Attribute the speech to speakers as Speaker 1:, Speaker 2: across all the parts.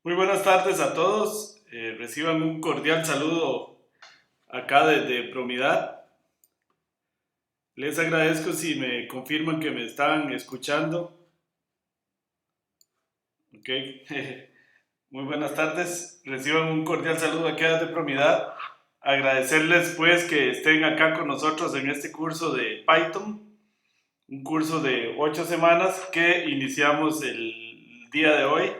Speaker 1: Muy buenas tardes a todos. Reciban un cordial saludo acá desde Promidad. Les agradezco si me confirman que me están escuchando. Ok. Muy buenas tardes. Reciban un cordial saludo acá desde Promidad. Agradecerles pues que estén acá con nosotros en este curso de Python. Un curso de 8 semanas que iniciamos el día de hoy.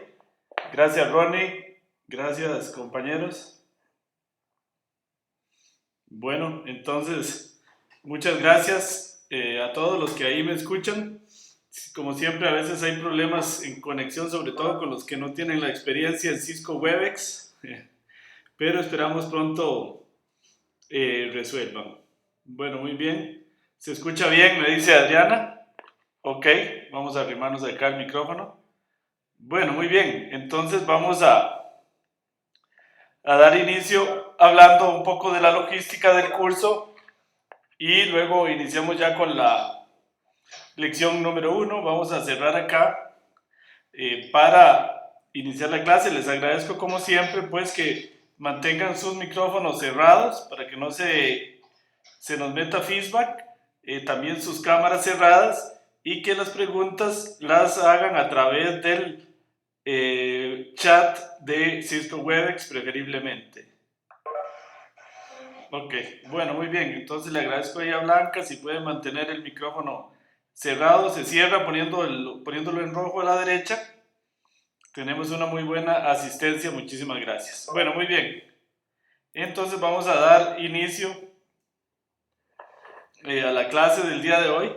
Speaker 1: Gracias Ronnie. Gracias compañeros. Bueno, entonces, muchas gracias a todos los que ahí me escuchan. Como siempre, a veces hay problemas en conexión, sobre todo con los que no tienen la experiencia en Cisco Webex, pero esperamos pronto resuelvan. Bueno, muy bien. ¿Se escucha bien? Me dice Adriana. Ok, vamos a arrimarnos acá el micrófono. Bueno, muy bien. Entonces vamos a dar inicio hablando un poco de la logística del curso y luego iniciamos ya con la lección número 1. Vamos a cerrar acá para iniciar la clase. Les agradezco como siempre pues que mantengan sus micrófonos cerrados para que no se nos meta feedback, también sus cámaras cerradas y que las preguntas las hagan a través del chat de Cisco Webex preferiblemente. Ok, bueno, muy bien. Entonces le agradezco ahí a Blanca si puede mantener el micrófono cerrado. Se cierra poniéndolo en rojo a la derecha. Tenemos una muy buena asistencia. Muchísimas gracias. Bueno, muy bien. Entonces vamos a dar inicio a la clase del día de hoy.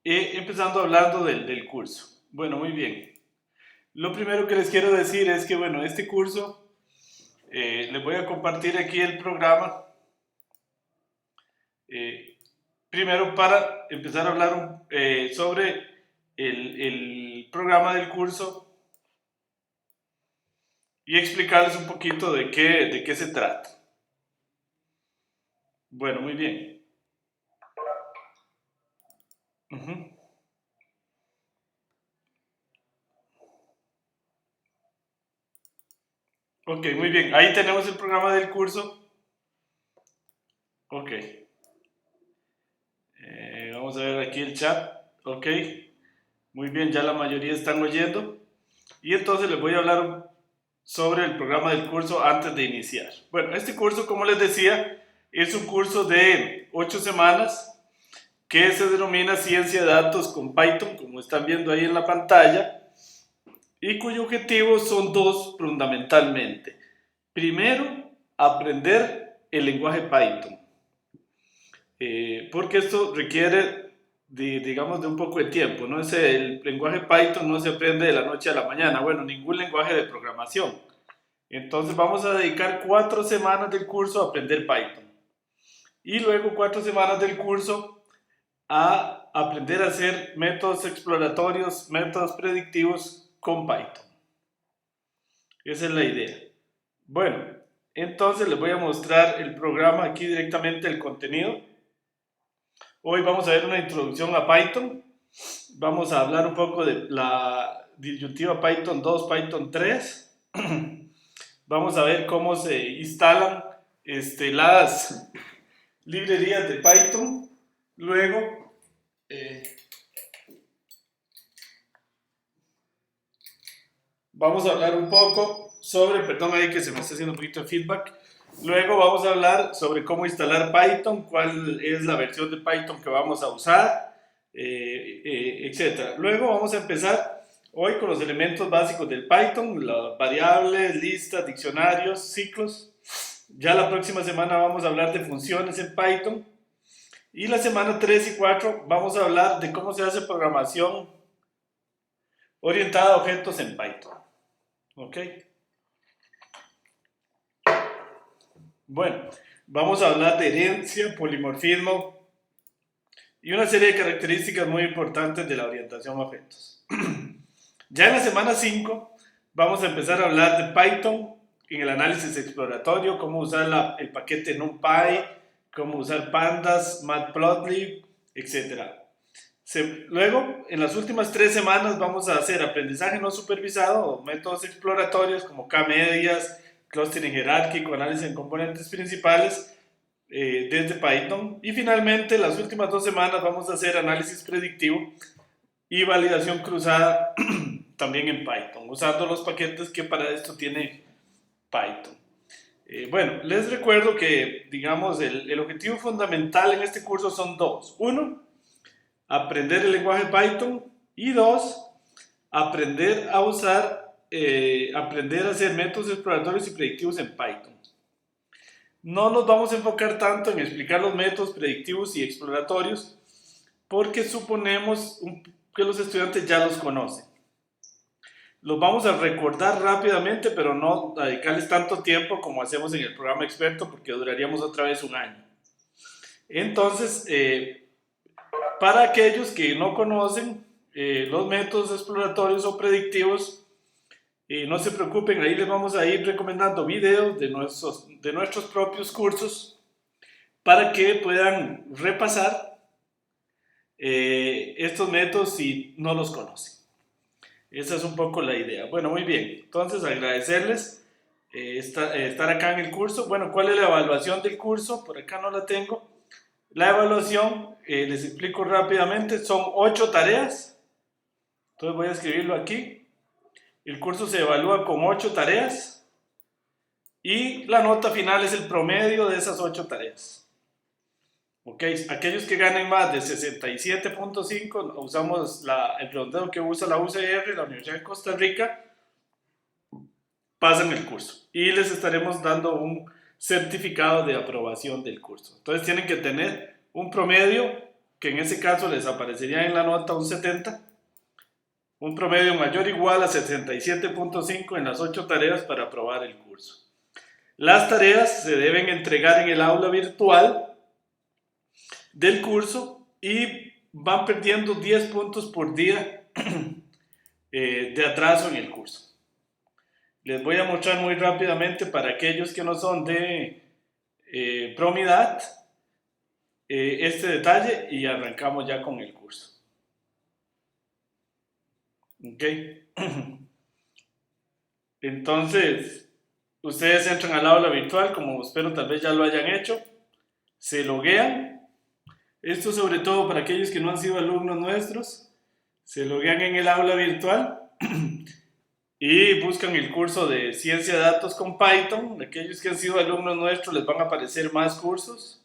Speaker 1: Empezando hablando del curso. Bueno, muy bien. Lo primero que les quiero decir es que, bueno, este curso, les voy a compartir aquí el programa. Primero, para empezar a hablar sobre el programa del curso y explicarles un poquito de qué se trata. Bueno, muy bien. Ok, muy bien. Ahí tenemos el programa del curso. Ok. Vamos a ver aquí el chat. Ok. Muy bien, ya la mayoría están oyendo. Y entonces les voy a hablar sobre el programa del curso antes de iniciar. Bueno, este curso, como les decía, es un curso de 8 semanas que se denomina Ciencia de Datos con Python, como están viendo ahí en la pantalla, y cuyo objetivo son dos fundamentalmente. Primero, aprender el lenguaje Python, porque esto requiere, digamos, de un poco de tiempo, ¿no? El lenguaje Python no se aprende de la noche a la mañana, bueno, ningún lenguaje de programación. Entonces vamos a dedicar 4 semanas del curso a aprender Python. Y luego 4 semanas del curso a aprender a hacer métodos exploratorios, métodos predictivos con Python. Esa es la idea. Bueno, entonces les voy a mostrar el programa aquí directamente, el contenido. Hoy vamos a ver una introducción a Python. Vamos a hablar un poco de la disyuntiva Python 2, Python 3. Vamos a ver cómo se instalan las librerías de Python. Luego, vamos a hablar un poco sobre, perdón ahí que se me está haciendo un poquito de feedback. Luego vamos a hablar sobre cómo instalar Python, cuál es la versión de Python que vamos a usar, etc. Luego vamos a empezar hoy con los elementos básicos del Python, las variables, listas, diccionarios, ciclos. Ya la próxima semana vamos a hablar de funciones en Python. Y la semana 3 y 4 vamos a hablar de cómo se hace programación orientada a objetos en Python. ¿Ok? Bueno, vamos a hablar de herencia, polimorfismo y una serie de características muy importantes de la orientación a objetos. Ya en la semana 5 vamos a empezar a hablar de Python en el análisis exploratorio, cómo usar el paquete NumPy, cómo usar pandas, matplotlib, etc. Luego, en las últimas 3 semanas vamos a hacer aprendizaje no supervisado o métodos exploratorios como K-medias, clustering jerárquico, análisis en componentes principales desde Python. Y finalmente, las últimas 2 semanas vamos a hacer análisis predictivo y validación cruzada también en Python, usando los paquetes que para esto tiene Python. Bueno, les recuerdo que, digamos, el objetivo fundamental en este curso son dos. Uno, aprender el lenguaje Python, y dos, aprender a hacer métodos exploratorios y predictivos en Python. No nos vamos a enfocar tanto en explicar los métodos predictivos y exploratorios porque suponemos que los estudiantes ya los conocen. Los vamos a recordar rápidamente, pero no dedicarles tanto tiempo como hacemos en el programa experto porque duraríamos otra vez un año. Entonces, para aquellos que no conocen los métodos exploratorios o predictivos, no se preocupen, ahí les vamos a ir recomendando videos de nuestros propios cursos para que puedan repasar estos métodos si no los conocen. Esa es un poco la idea. Bueno, muy bien. Entonces, agradecerles estar acá en el curso. Bueno, ¿cuál es la evaluación del curso? Por acá no la tengo. La evaluación, les explico rápidamente, son 8 tareas. Entonces voy a escribirlo aquí. El curso se evalúa con 8 tareas y la nota final es el promedio de esas 8 tareas. Ok, aquellos que ganen más de 67.5, usamos el redondeo que usa la UCR, la Universidad de Costa Rica, pasan el curso y les estaremos dando un certificado de aprobación del curso. Entonces tienen que tener un promedio que en ese caso les aparecería en la nota un 70, un promedio mayor o igual a 67.5 en las 8 tareas para aprobar el curso. Las tareas se deben entregar en el aula virtual del curso y van perdiendo 10 puntos por día de atraso en el curso. Les voy a mostrar muy rápidamente para aquellos que no son de Promidad este detalle y arrancamos ya con el curso. Ok. Entonces, ustedes entran al aula virtual, como espero tal vez ya lo hayan hecho, se loguean. Esto sobre todo para aquellos que no han sido alumnos nuestros, se loguean en el aula virtual y buscan el curso de Ciencia de Datos con Python. Aquellos que han sido alumnos nuestros les van a aparecer más cursos.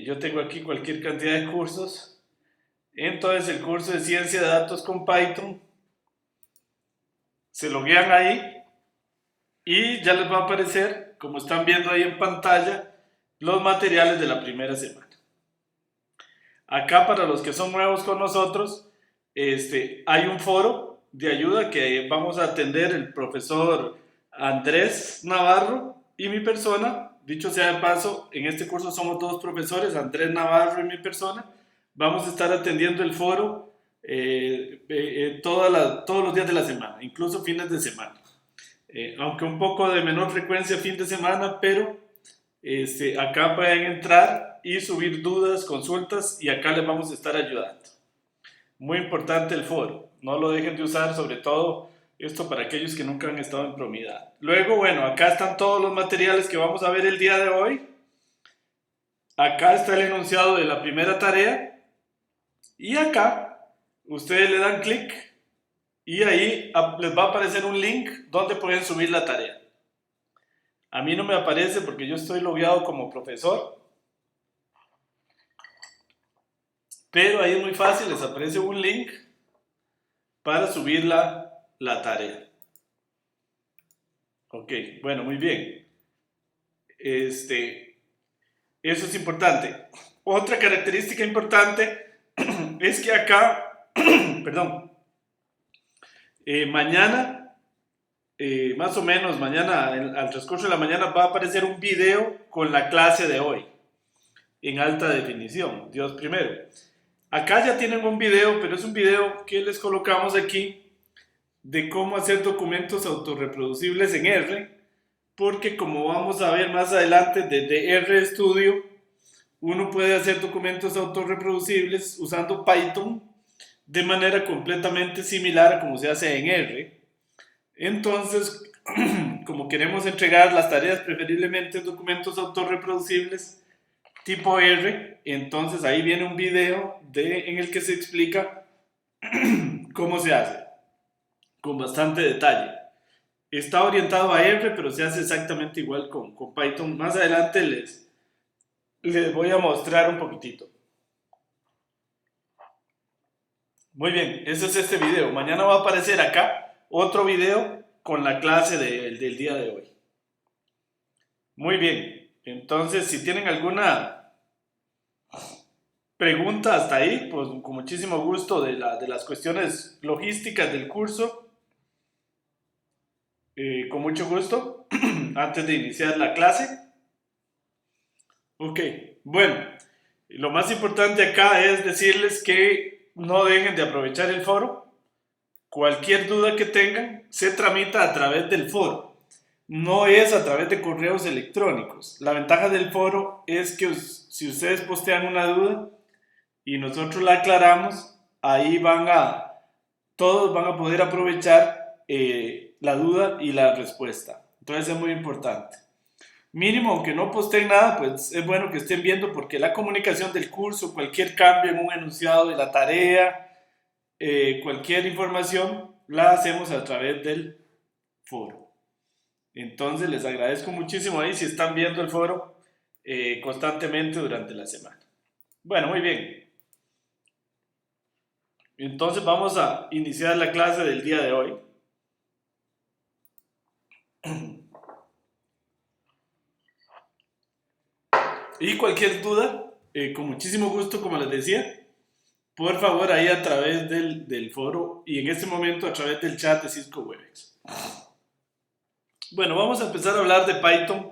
Speaker 1: Yo tengo aquí cualquier cantidad de cursos. Entonces el curso de Ciencia de Datos con Python, se loguean ahí y ya les va a aparecer, como están viendo ahí en pantalla, los materiales de la primera semana. Acá, para los que son nuevos con nosotros, hay un foro de ayuda que vamos a atender el profesor Andrés Navarro y mi persona. Dicho sea de paso, en este curso somos 2 profesores, Andrés Navarro y mi persona. Vamos a estar atendiendo el foro todos los días de la semana, incluso fines de semana. Aunque un poco de menor frecuencia fin de semana, pero acá pueden entrar y subir dudas, consultas, y acá les vamos a estar ayudando. Muy importante el foro, no lo dejen de usar, sobre todo esto para aquellos que nunca han estado en Promidad. Luego, bueno, acá están todos los materiales que vamos a ver el día de hoy. Acá está el enunciado de la primera tarea y acá ustedes le dan clic y ahí les va a aparecer un link donde pueden subir la tarea. A mí no me aparece porque yo estoy logueado como profesor, pero ahí es muy fácil, les aparece un link para subir la tarea. Ok, bueno, muy bien. Eso es importante. Otra característica importante es que acá, perdón, mañana, más o menos mañana, al transcurso de la mañana, va a aparecer un video con la clase de hoy en alta definición, Dios primero. Acá ya tienen un video, pero es un video que les colocamos aquí de cómo hacer documentos autorreproducibles en R, porque como vamos a ver más adelante desde RStudio, uno puede hacer documentos autorreproducibles usando Python de manera completamente similar a como se hace en R. Entonces, como queremos entregar las tareas preferiblemente en documentos autorreproducibles tipo R, entonces ahí viene un video en el que se explica cómo se hace, con bastante detalle. Está orientado a R, pero se hace exactamente igual con Python. Más adelante les voy a mostrar un poquitito. Muy bien, ese es este video. Mañana va a aparecer acá otro video con la clase del día de hoy. Muy bien, entonces si tienen alguna pregunta hasta ahí, pues con muchísimo gusto de las cuestiones logísticas del curso, con mucho gusto, antes de iniciar la clase. Ok, bueno, lo más importante acá es decirles que no dejen de aprovechar el foro. Cualquier duda que tengan se tramita a través del foro, no es a través de correos electrónicos. La ventaja del foro es que si ustedes postean una duda y nosotros la aclaramos, ahí todos van a poder aprovechar la duda y la respuesta. Entonces es muy importante. Mínimo, aunque no posteen nada, pues es bueno que estén viendo, porque la comunicación del curso, cualquier cambio en un enunciado de la tarea, cualquier información, la hacemos a través del foro. Entonces les agradezco muchísimo ahí si están viendo el foro constantemente durante la semana. Bueno, muy bien. Entonces vamos a iniciar la clase del día de hoy. Y cualquier duda, con muchísimo gusto, como les decía, por favor ahí a través del foro y en este momento a través del chat de Cisco Webex. Bueno, vamos a empezar a hablar de Python,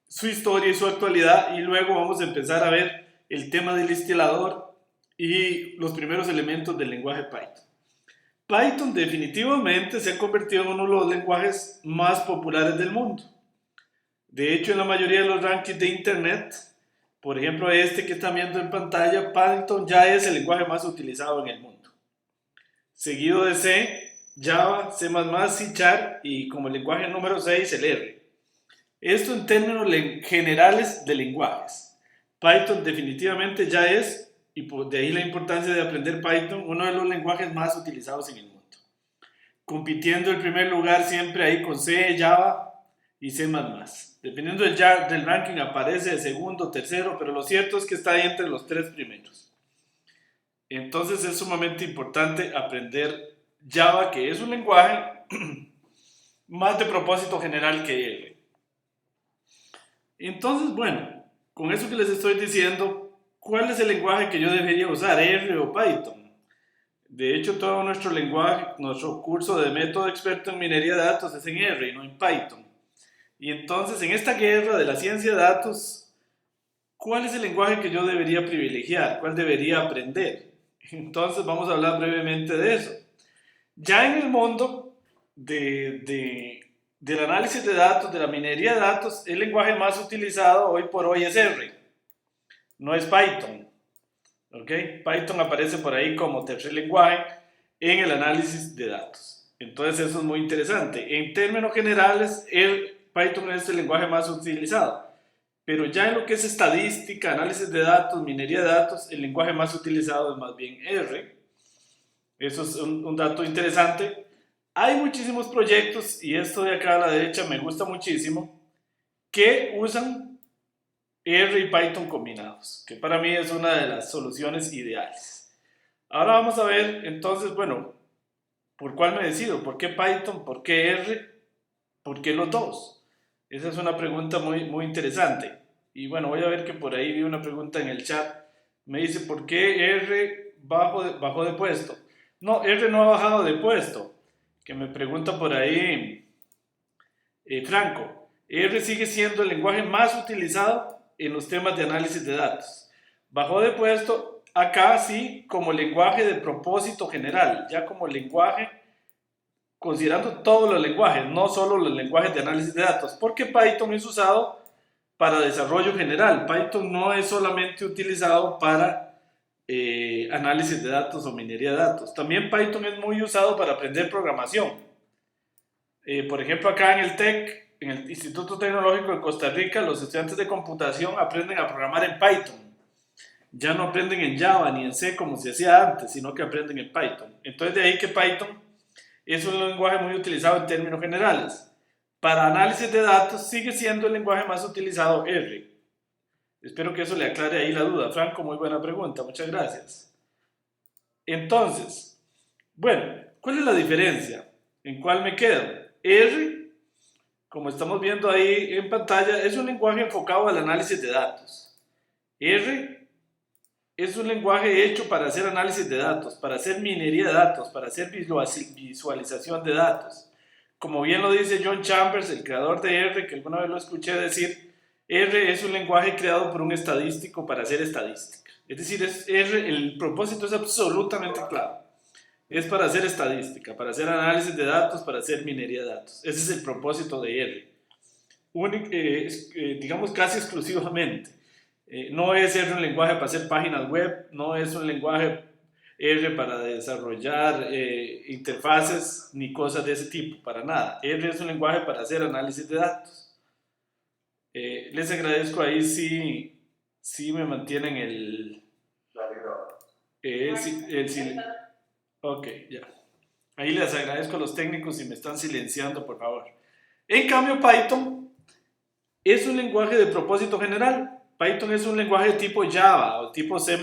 Speaker 1: su historia y su actualidad, y luego vamos a empezar a ver el tema del instalador y los primeros elementos del lenguaje Python. Python definitivamente se ha convertido en uno de los lenguajes más populares del mundo. De hecho, en la mayoría de los rankings de internet, por ejemplo este que están viendo en pantalla, Python ya es el lenguaje más utilizado en el mundo. Seguido de C, Java, C++, C# y como lenguaje número 6 el R. Esto en términos generales de lenguajes. Python definitivamente ya es, y de ahí la importancia de aprender Python, uno de los lenguajes más utilizados en el mundo. Compitiendo el primer lugar siempre ahí con C, Java y C++. Dependiendo del ranking aparece de segundo, tercero, pero lo cierto es que está ahí entre los 3 primeros. Entonces es sumamente importante aprender Java, que es un lenguaje más de propósito general que R. Entonces, bueno, con eso que les estoy diciendo, ¿cuál es el lenguaje que yo debería usar, R o Python? De hecho, todo nuestro lenguaje, nuestro curso de método experto en minería de datos es en R y no en Python. Y entonces, en esta guerra de la ciencia de datos, ¿cuál es el lenguaje que yo debería privilegiar? ¿Cuál debería aprender? Entonces, vamos a hablar brevemente de eso. Ya en el mundo del análisis de datos, de la minería de datos, el lenguaje más utilizado hoy por hoy es R, no es Python. ¿Okay? Python aparece por ahí como tercer lenguaje en el análisis de datos. Entonces, eso es muy interesante. En términos generales, Python es el lenguaje más utilizado, pero ya en lo que es estadística, análisis de datos, minería de datos, el lenguaje más utilizado es más bien R. Eso es un dato interesante. Hay muchísimos proyectos, y esto de acá a la derecha me gusta muchísimo, que usan R y Python combinados, que para mí es una de las soluciones ideales. Ahora vamos a ver entonces, bueno, ¿por cuál me decido? ¿Por qué Python? ¿Por qué R? ¿Por qué los dos? Esa es una pregunta muy, muy interesante. Y bueno, voy a ver que por ahí vi una pregunta en el chat. Me dice, ¿por qué R bajó de puesto? No, R no ha bajado de puesto. Que me pregunta por ahí Franco. R sigue siendo el lenguaje más utilizado en los temas de análisis de datos. Bajó de puesto acá sí como lenguaje de propósito general, ya como lenguaje considerando todos los lenguajes, no solo los lenguajes de análisis de datos, porque Python es usado para desarrollo general. Python no es solamente utilizado para análisis de datos o minería de datos. También Python es muy usado para aprender programación. Por ejemplo, acá en el TEC, en el Instituto Tecnológico de Costa Rica, los estudiantes de computación aprenden a programar en Python. Ya no aprenden en Java ni en C como se hacía antes, sino que aprenden en Python. Entonces de ahí que Python es un lenguaje muy utilizado en términos generales. Para análisis de datos sigue siendo el lenguaje más utilizado R. Espero que eso le aclare ahí la duda. Franco, muy buena pregunta, muchas gracias. Entonces, bueno, ¿cuál es la diferencia? ¿En cuál me quedo? R, como estamos viendo ahí en pantalla, es un lenguaje enfocado al análisis de datos. R es un lenguaje hecho para hacer análisis de datos, para hacer minería de datos, para hacer visualización de datos. Como bien lo dice John Chambers, el creador de R, que alguna vez lo escuché decir, R es un lenguaje creado por un estadístico para hacer estadística. Es decir, R, el propósito es absolutamente claro. Es para hacer estadística, para hacer análisis de datos, para hacer minería de datos. Ese es el propósito de R. Digamos casi exclusivamente. No es R un lenguaje para hacer páginas web, no es un lenguaje R para desarrollar interfaces ni cosas de ese tipo, para nada. R es un lenguaje para hacer análisis de datos. Les agradezco ahí si me mantienen el ok, ya. Ahí les agradezco a los técnicos si me están silenciando, por favor. En cambio, Python es un lenguaje de propósito general. Python es un lenguaje de tipo Java o tipo C++,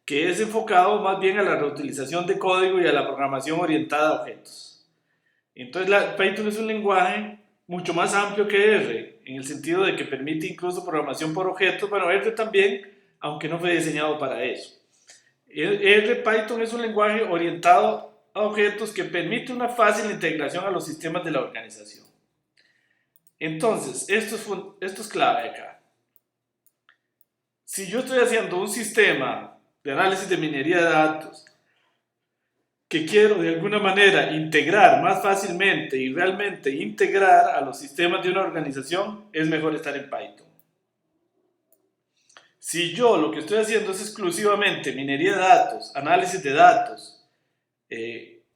Speaker 1: que es enfocado más bien a la reutilización de código y a la programación orientada a objetos. Entonces, Python es un lenguaje mucho más amplio que R, en el sentido de que permite incluso programación por objetos. Bueno, R también, aunque no fue diseñado para eso. Python es un lenguaje orientado a objetos que permite una fácil integración a los sistemas de la organización. Entonces, esto es clave acá. Si yo estoy haciendo un sistema de análisis de minería de datos que quiero de alguna manera integrar más fácilmente y realmente integrar a los sistemas de una organización, es mejor estar en Python. Si yo lo que estoy haciendo es exclusivamente minería de datos, análisis de datos,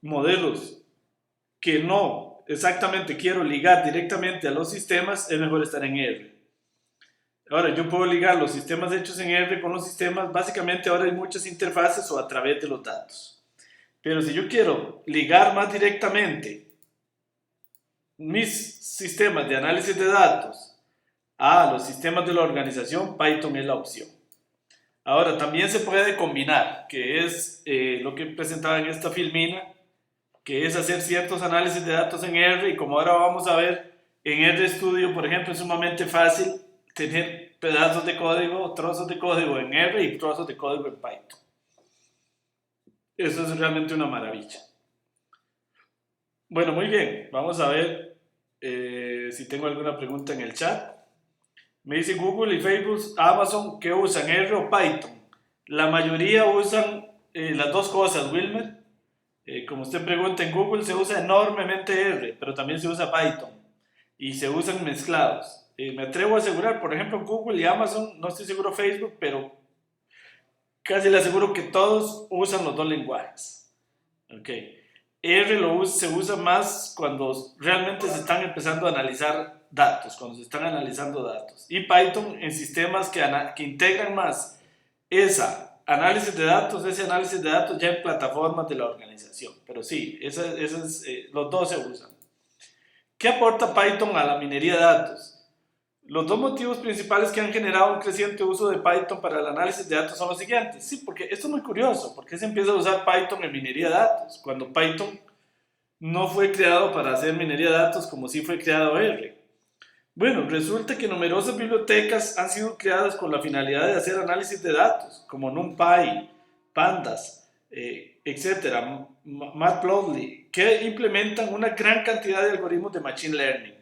Speaker 1: modelos que no exactamente quiero ligar directamente a los sistemas, es mejor estar en R. Ahora, yo puedo ligar los sistemas hechos en R con los sistemas, básicamente ahora hay muchas interfaces o a través de los datos. Pero si yo quiero ligar más directamente mis sistemas de análisis de datos a los sistemas de la organización, Python es la opción. Ahora, también se puede combinar, que es lo que presentaba en esta filmina, que es hacer ciertos análisis de datos en R, y como ahora vamos a ver, en RStudio, por ejemplo, es sumamente fácil tener pedazos de código, trozos de código en R y trozos de código en Python. Eso es realmente una maravilla. Bueno, muy bien, vamos a ver si tengo alguna pregunta en el chat. Me dice Google y Facebook, Amazon, ¿qué usan? ¿R o Python? La mayoría usan las dos cosas, Wilmer. Como usted pregunta, en Google se usa enormemente R, pero también se usa Python. Y se usan mezclados. Me atrevo a asegurar, por ejemplo, Google y Amazon, no estoy seguro Facebook, pero casi le aseguro que todos usan los dos lenguajes. Okay. R se usa más cuando realmente se están empezando a analizar datos, cuando se están analizando datos. Y Python en sistemas que integran más ese análisis de datos ya en plataformas de la organización. Pero sí, los dos se usan. ¿Qué aporta Python a la minería de datos? Los dos motivos principales que han generado un creciente uso de Python para el análisis de datos son los siguientes. Sí, porque esto es muy curioso. ¿Por qué se empieza a usar Python en minería de datos? Cuando Python no fue creado para hacer minería de datos como sí fue creado R. Bueno, resulta que numerosas bibliotecas han sido creadas con la finalidad de hacer análisis de datos, como NumPy, Pandas, etc., Matplotlib, que implementan una gran cantidad de algoritmos de Machine Learning.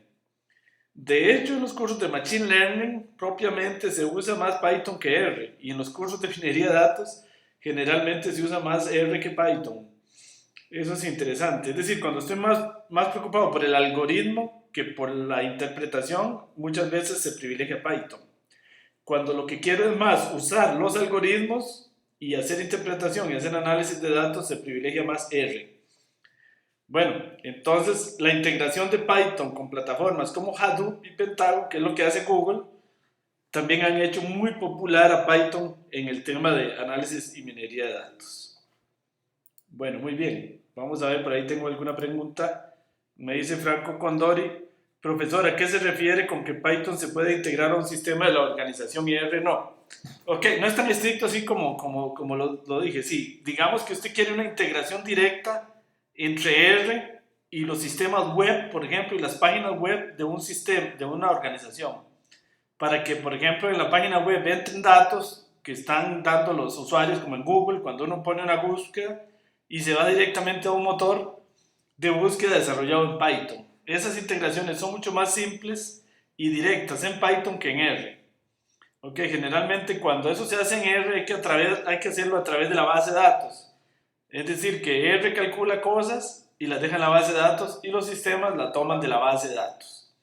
Speaker 1: De hecho, en los cursos de Machine Learning propiamente se usa más Python que R, y en los cursos de minería de datos generalmente se usa más R que Python. Eso es interesante. Es decir, cuando estoy más preocupado por el algoritmo que por la interpretación, muchas veces se privilegia Python. Cuando lo que quiero es más usar los algoritmos y hacer interpretación y hacer análisis de datos, se privilegia más R. Bueno, entonces la integración de Python con plataformas como Hadoop y Pentaho, que es lo que hace Google, también han hecho muy popular a Python en el tema de análisis y minería de datos. Bueno, muy bien. Vamos a ver, por ahí tengo alguna pregunta. Me dice Franco Condori, profesor, ¿a qué se refiere con que Python se puede integrar a un sistema de la organización y R no? Ok, no es tan estricto así como lo dije. Sí, digamos que usted quiere una integración directa entre R y los sistemas web, por ejemplo, y las páginas web de un sistema, de una organización. Para que, por ejemplo, en la página web entren datos que están dando los usuarios, como en Google, cuando uno pone una búsqueda y se va directamente a un motor de búsqueda desarrollado en Python. Esas integraciones son mucho más simples y directas en Python que en R. Ok, generalmente cuando eso se hace en R hay que hacerlo a través de la base de datos. Es decir, que R calcula cosas y las deja en la base de datos y los sistemas la toman de la base de datos.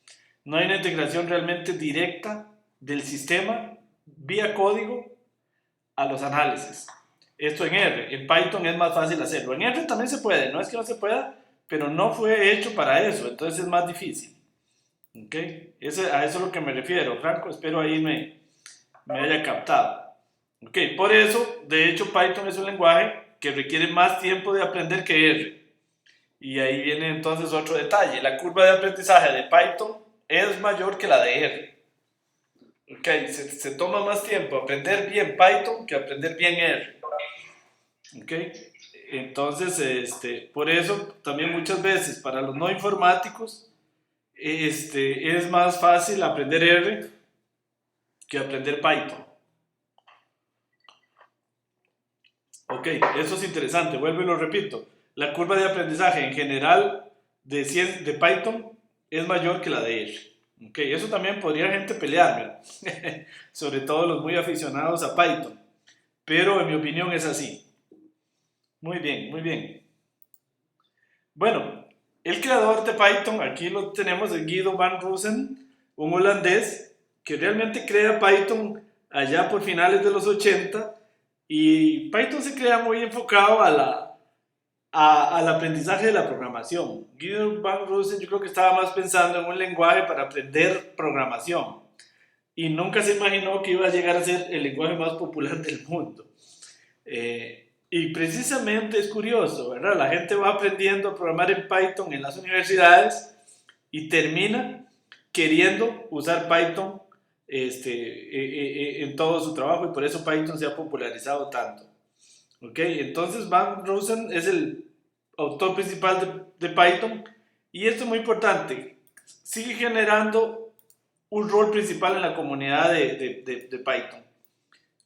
Speaker 1: No hay una integración realmente directa del sistema vía código a los análisis. Esto en R. En Python es más fácil hacerlo. En R también se puede, no es que no se pueda, pero no fue hecho para eso, entonces es más difícil. ¿Ok? A eso es lo que me refiero, Franco. Espero ahí me haya captado. ¿Ok? Por eso, de hecho, Python es un lenguaje que requiere más tiempo de aprender que R. Y ahí viene entonces otro detalle. La curva de aprendizaje de Python es mayor que la de R. Ok, se toma más tiempo aprender bien Python que aprender bien R. Ok, entonces, por eso también muchas veces para los no informáticos, es más fácil aprender R que aprender Python. Ok, eso es interesante, vuelvo y lo repito. La curva de aprendizaje en general de Python es mayor que la de R. Ok, eso también podría gente pelearme, sobre todo los muy aficionados a Python. Pero en mi opinión es así. Muy bien, muy bien. Bueno, el creador de Python, aquí lo tenemos, el Guido van Rossum, un holandés que realmente crea Python allá por finales de los 80 y Python se crea muy enfocado al aprendizaje de la programación. Guido van Rossum yo creo que estaba más pensando en un lenguaje para aprender programación y nunca se imaginó que iba a llegar a ser el lenguaje más popular del mundo. Y precisamente es curioso, ¿verdad? La gente va aprendiendo a programar en Python en las universidades y termina queriendo usar Python en todo su trabajo y por eso Python se ha popularizado tanto. ¿Ok? Entonces Van Rosen es el autor principal de Python y esto es muy importante. Sigue generando un rol principal en la comunidad de Python.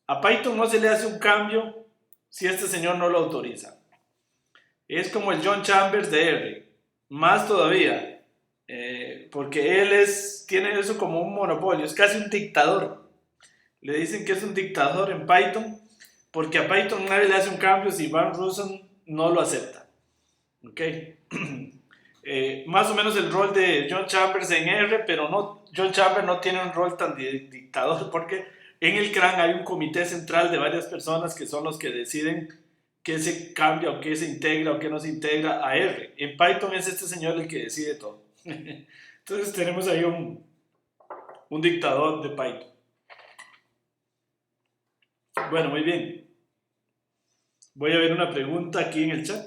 Speaker 1: A Python no se le hace un cambio si este señor no lo autoriza. Es como el John Chambers de R, más todavía, porque él tiene eso como un monopolio, es casi un dictador. Le dicen que es un dictador en Python, porque a Python nadie le hace un cambio si Van Rossum no lo acepta. ¿Ok? Más o menos el rol de John Chambers en R, pero no, John Chambers no tiene un rol tan de dictador, porque en el CRAN hay un comité central de varias personas que son los que deciden qué se cambia o qué se integra o qué no se integra a R. En Python es este señor el que decide todo. Entonces tenemos ahí un dictador de Python. Bueno, muy bien. Voy a ver una pregunta aquí en el chat.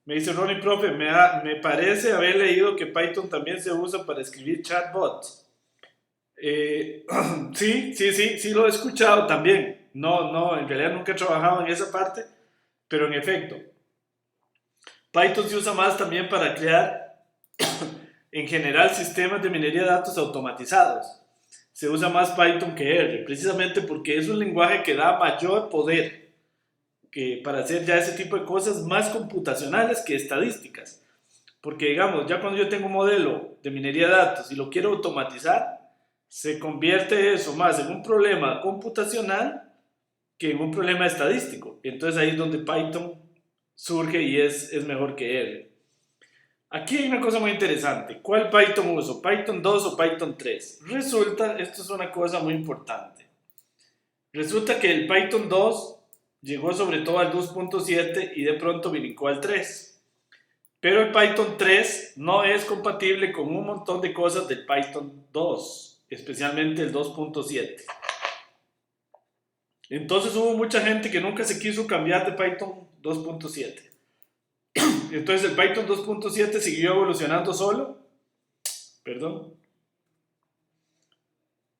Speaker 1: Me dice Ronnie, profe, me parece haber leído que Python también se usa para escribir chatbots. Sí lo he escuchado también. No, en realidad nunca he trabajado en esa parte, pero en efecto, Python se usa más también para crear, en general, sistemas de minería de datos automatizados. Se usa más Python que R, precisamente porque es un lenguaje que da mayor poder para hacer ya ese tipo de cosas más computacionales que estadísticas. Porque digamos, ya cuando yo tengo un modelo de minería de datos y lo quiero automatizar, se convierte eso más en un problema computacional que en un problema estadístico. Entonces ahí es donde Python surge y es mejor que R. Aquí hay una cosa muy interesante. ¿Cuál Python uso? ¿Python 2 o Python 3? Resulta, esto es una cosa muy importante. Resulta que el Python 2 llegó sobre todo al 2.7 y de pronto brincó al 3. Pero el Python 3 no es compatible con un montón de cosas del Python 2, especialmente el 2.7. Entonces hubo mucha gente que nunca se quiso cambiar de Python 2.7. Entonces el Python 2.7 siguió evolucionando solo. Perdón.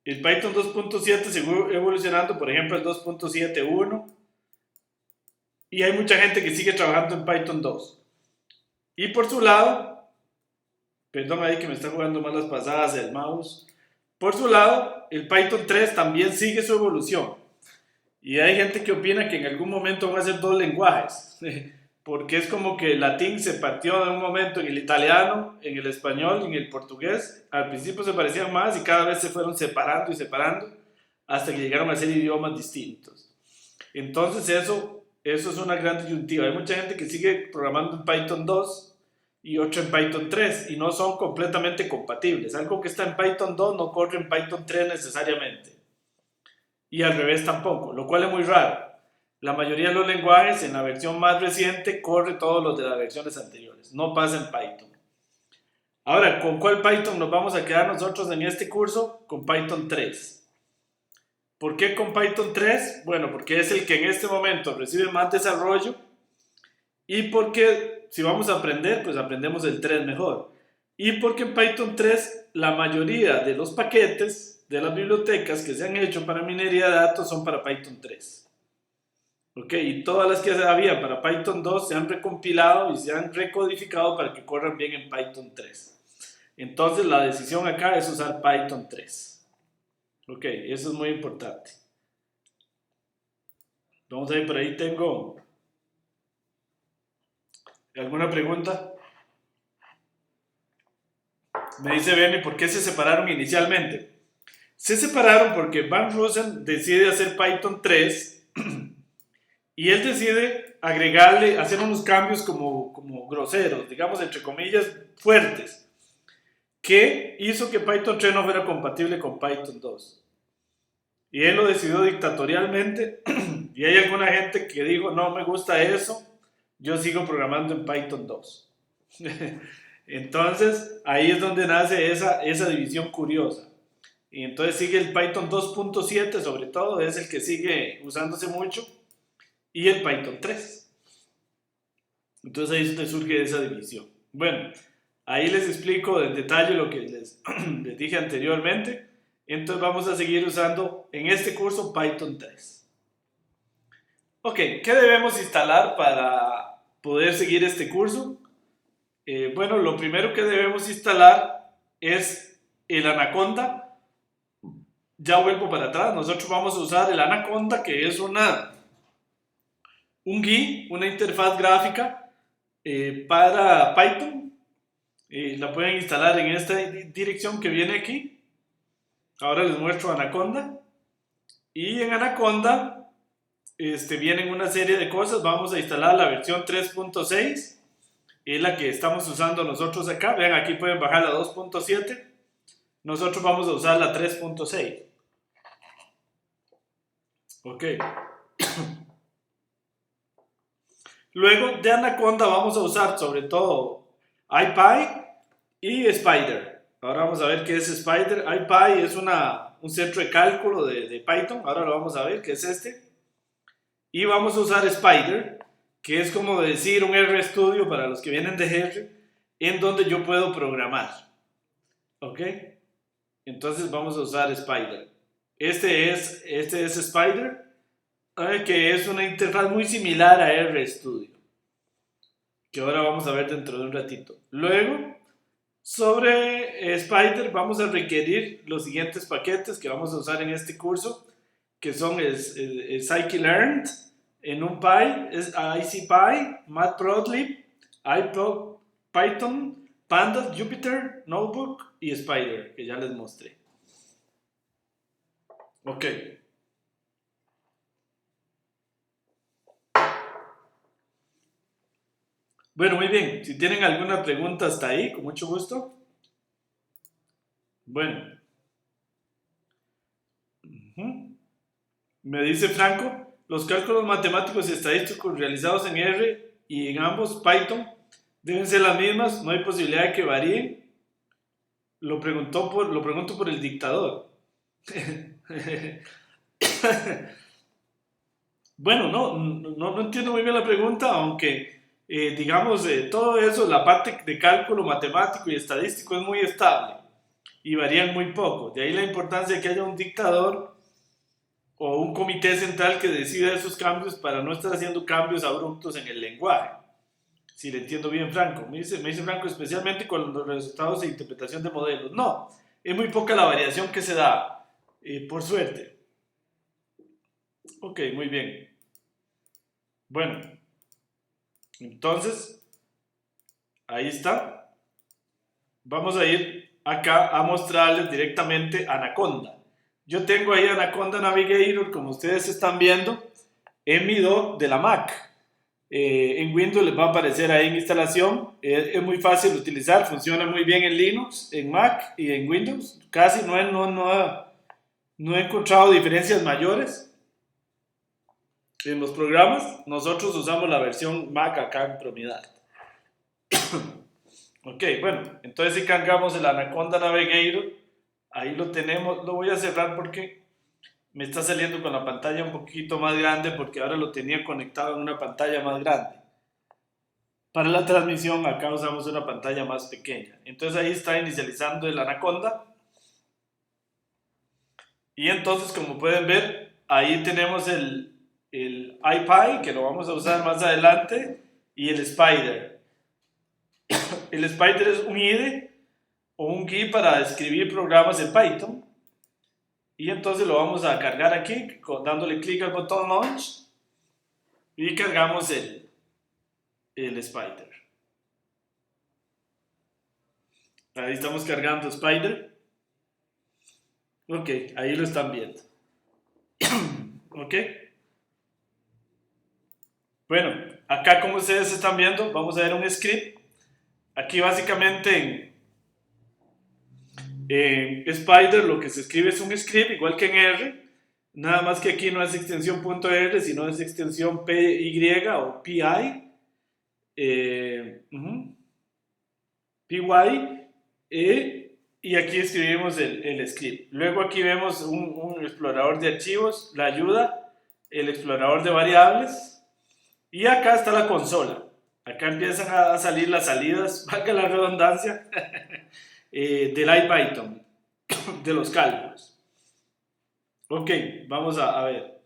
Speaker 1: El Python 2.7 siguió evolucionando, por ejemplo, el 2.7.1. Y hay mucha gente que sigue trabajando en Python 2. Y por su lado, perdón ahí que me está jugando malas pasadas el mouse. Por su lado, el Python 3 también sigue su evolución. Y hay gente que opina que en algún momento van a ser dos lenguajes. Porque es como que el latín se partió en un momento en el italiano, en el español y en el portugués. Al principio se parecían más y cada vez se fueron separando y separando hasta que llegaron a ser idiomas distintos. Entonces eso es una gran disyuntiva. Hay mucha gente que sigue programando en Python 2 y otra en Python 3 y no son completamente compatibles. Algo que está en Python 2 no corre en Python 3 necesariamente. Y al revés tampoco, lo cual es muy raro. La mayoría de los lenguajes en la versión más reciente corre todos los de las versiones anteriores. No pasa en Python. Ahora, ¿con cuál Python nos vamos a quedar nosotros en este curso? Con Python 3. ¿Por qué con Python 3? Bueno, porque es el que en este momento recibe más desarrollo y porque si vamos a aprender, pues aprendemos el 3 mejor. Y porque en Python 3 la mayoría de los paquetes de las bibliotecas que se han hecho para minería de datos son para Python 3. Ok, y todas las que había para Python 2 se han recompilado y se han recodificado para que corran bien en Python 3. Entonces la decisión acá es usar Python 3. Ok, eso es muy importante. Vamos a ver, por ahí tengo alguna pregunta. Me dice Benny, ¿por qué se separaron inicialmente? Se separaron porque Van Rosen decide hacer Python 3 y él decide agregarle, hacer unos cambios como groseros, digamos entre comillas, fuertes, que hizo que Python 3 no fuera compatible con Python 2. Y él lo decidió dictatorialmente y hay alguna gente que dijo, no me gusta eso, yo sigo programando en Python 2. Entonces, ahí es donde nace esa división curiosa. Y entonces sigue el Python 2.7, sobre todo, es el que sigue usándose mucho, y el Python 3. Entonces ahí es donde surge esa división. Bueno, ahí les explico en detalle lo que les dije anteriormente. Entonces vamos a seguir usando en este curso Python 3. Ok, ¿qué debemos instalar para poder seguir este curso? Bueno, lo primero que debemos instalar es el Anaconda. Ya vuelvo para atrás, nosotros vamos a usar el Anaconda, que es un GUI, una interfaz gráfica para Python. La pueden instalar en esta dirección que viene aquí. Ahora les muestro Anaconda. Y en Anaconda vienen una serie de cosas. Vamos a instalar la versión 3.6. Es la que estamos usando nosotros acá. Vean, aquí pueden bajar la 2.7. Nosotros vamos a usar la 3.6. Ok. Luego de Anaconda vamos a usar sobre todo IPy y Spider. Ahora vamos a ver qué es Spider. IPy es un centro de cálculo de Python. Ahora lo vamos a ver qué es este. Y vamos a usar Spider, que es como decir un RStudio para los que vienen de R, en donde yo puedo programar. ¿Ok? Entonces vamos a usar Spider. Este es Spider, que es una interfaz muy similar a RStudio, que ahora vamos a ver dentro de un ratito. Luego, sobre Spider vamos a requerir los siguientes paquetes que vamos a usar en este curso, que son el scikit-learn, NumPy, ICPy, Matplotlib, Python, Pandas, Jupyter, Notebook y Spider, que ya les mostré. Ok. Bueno, muy bien. Si tienen alguna pregunta hasta ahí, con mucho gusto. Bueno, ujú. Me dice Franco, los cálculos matemáticos y estadísticos realizados en R y en ambos Python deben ser las mismas, no hay posibilidad de que varíen. Lo pregunto por el dictador. Bueno, no entiendo muy bien la pregunta, aunque digamos, todo eso, la parte de cálculo matemático y estadístico es muy estable y varían muy poco. De ahí la importancia de que haya un dictador o un comité central que decida esos cambios para no estar haciendo cambios abruptos en el lenguaje. Si le entiendo bien, Franco. Me dice Franco, especialmente con los resultados de interpretación de modelos. No, es muy poca la variación que se da, por suerte. Ok, muy bien. Bueno, entonces, ahí está. Vamos a ir acá a mostrarles directamente Anaconda. Yo tengo ahí Anaconda Navigator, como ustedes están viendo, en mi dock de la Mac. En Windows les va a aparecer ahí en instalación. Es muy fácil de utilizar, funciona muy bien en Linux, en Mac y en Windows. Casi no he encontrado diferencias mayores en los programas. Nosotros usamos la versión Mac acá en Promidad. Ok, bueno, entonces si cargamos el Anaconda Navigator, ahí lo tenemos. Lo voy a cerrar porque me está saliendo con la pantalla un poquito más grande porque ahora lo tenía conectado en una pantalla más grande. Para la transmisión acá usamos una pantalla más pequeña. Entonces ahí está inicializando el Anaconda. Y entonces, como pueden ver, ahí tenemos el IPy, que lo vamos a usar más adelante, y el Spider. El Spider es un IDE o un GUI para escribir programas en Python. Y entonces lo vamos a cargar aquí, dándole clic al botón Launch, y cargamos el Spider. Ahí estamos cargando Spider. Ok, ahí lo están viendo. Ok. Bueno, acá como ustedes están viendo, vamos a ver un script. Aquí básicamente en Spider lo que se escribe es un script, igual que en R, nada más que aquí no es extensión .r, sino es extensión py o pi, py, y aquí escribimos el script. Luego aquí vemos un explorador de archivos, la ayuda, el explorador de variables, y acá está la consola. Acá empiezan a salir las salidas, valga la redundancia, del IPython, de los cálculos. Ok, vamos a ver.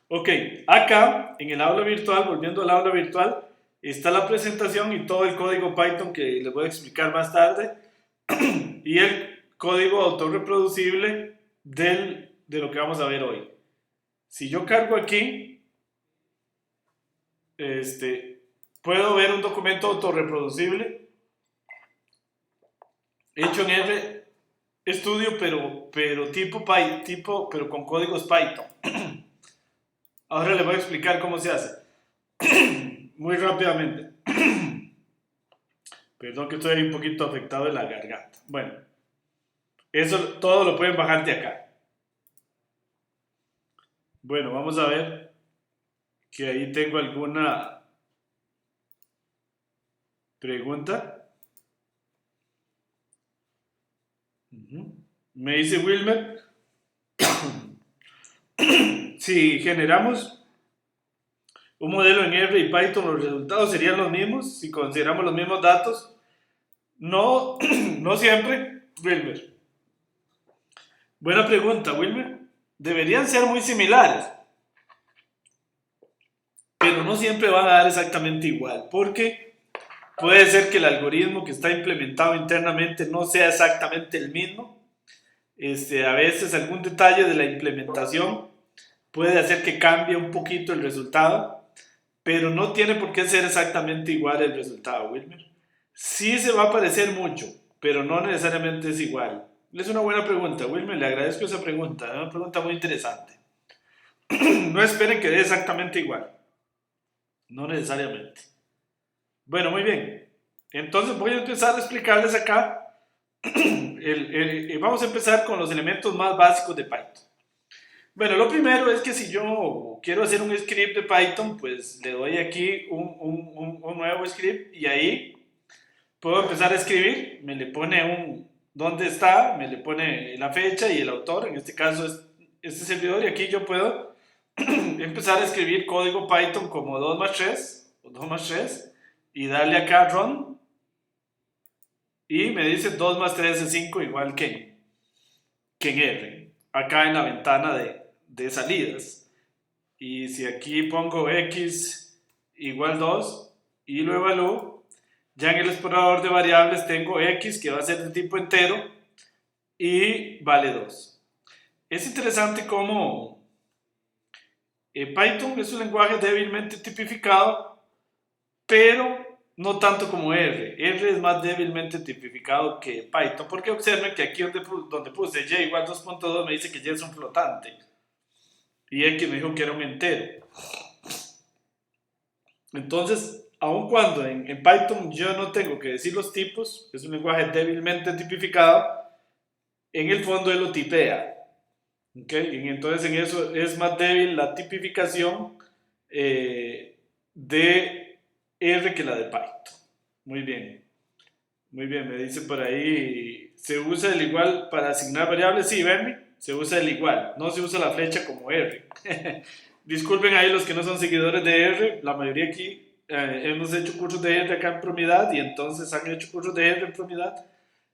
Speaker 1: Ok, acá en el aula virtual, volviendo al aula virtual, está la presentación y todo el código Python que les voy a explicar más tarde y el código autorreproducible de lo que vamos a ver hoy. Si yo cargo aquí, puedo ver un documento autorreproducible hecho en RStudio, pero pero con códigos Python. Ahora les voy a explicar cómo se hace. Muy rápidamente. Perdón que estoy un poquito afectado de la garganta. Bueno, eso todo lo pueden bajar de acá. Bueno, vamos a ver que ahí tengo alguna pregunta. Me dice Wilmer, si generamos un modelo en R y Python, los resultados serían los mismos si consideramos los mismos datos. No, no siempre, Wilmer. Buena pregunta, Wilmer. Deberían ser muy similares, pero no siempre van a dar exactamente igual, porque puede ser que el algoritmo que está implementado internamente no sea exactamente el mismo. A veces algún detalle de la implementación puede hacer que cambie un poquito el resultado, pero no tiene por qué ser exactamente igual el resultado, Wilmer. Sí se va a parecer mucho, pero no necesariamente es igual. Es una buena pregunta, Wilmer, le agradezco esa pregunta, es una pregunta muy interesante. No esperen que dé exactamente igual, no necesariamente. Bueno, muy bien. Entonces voy a empezar a explicarles acá. Vamos a empezar con los elementos más básicos de Python. Bueno, lo primero es que si yo quiero hacer un script de Python, pues le doy aquí un nuevo script y ahí puedo empezar a escribir. Me le pone dónde está, me le pone la fecha y el autor, en este caso es este servidor, y aquí yo puedo empezar a escribir código Python como 2 más 3 o 2 más 3 y darle acá run y me dice 2 más 3 es 5 igual que en R, acá en la ventana de salidas. Y si aquí pongo x igual 2 y lo evalúo, ya en el explorador de variables tengo x que va a ser de tipo entero y vale 2. Es interesante cómo Python es un lenguaje débilmente tipificado, pero no tanto como R. R es más débilmente tipificado que Python, porque observen que aquí donde puse y igual 2.2 me dice que y es un flotante y x me dijo que era un entero. Entonces, aun cuando en Python yo no tengo que decir los tipos, es un lenguaje débilmente tipificado, en el fondo él lo tipea. ¿Okay? Y entonces en eso es más débil la tipificación de R que la de Python. Muy bien. Muy bien, me dice por ahí, ¿se usa el igual para asignar variables? Sí, ven, se usa el igual, no se usa la flecha como R. Disculpen ahí los que no son seguidores de R, la mayoría aquí hemos hecho cursos de R acá en Promidad y entonces han hecho cursos de R en Promidad,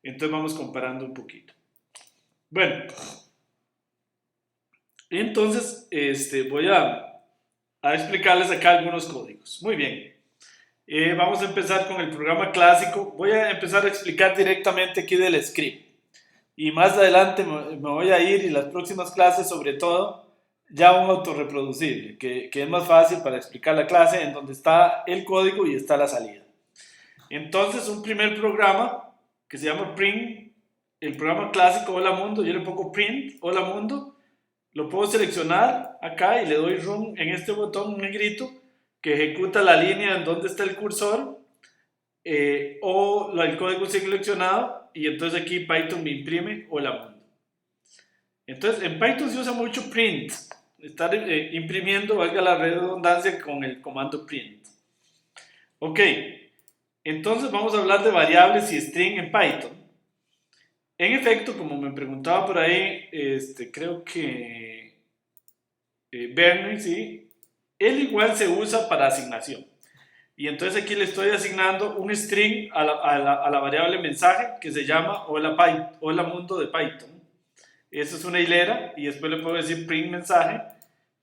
Speaker 1: entonces vamos comparando un poquito. Bueno, entonces voy a explicarles acá algunos códigos. Muy bien. Vamos a empezar con el programa clásico. Voy a empezar a explicar directamente aquí del script. Y más adelante me voy a ir y las próximas clases, sobre todo, ya un autorreproducible, que es más fácil para explicar la clase en donde está el código y está la salida. Entonces, un primer programa que se llama print, el programa clásico Hola Mundo, yo le pongo print Hola Mundo, lo puedo seleccionar acá y le doy run en este botón negrito que ejecuta la línea en donde está el cursor o el código seleccionado y entonces aquí Python me imprime Hola Mundo. Entonces en Python se usa mucho print, estar imprimiendo, valga la redundancia, con el comando print. Ok, entonces vamos a hablar de variables y string en Python. En efecto, como me preguntaba por ahí, creo que Bernie, sí, él igual se usa para asignación. Y entonces aquí le estoy asignando un string a la variable mensaje que se llama hola mundo de Python. Eso es una hilera y después le puedo decir print mensaje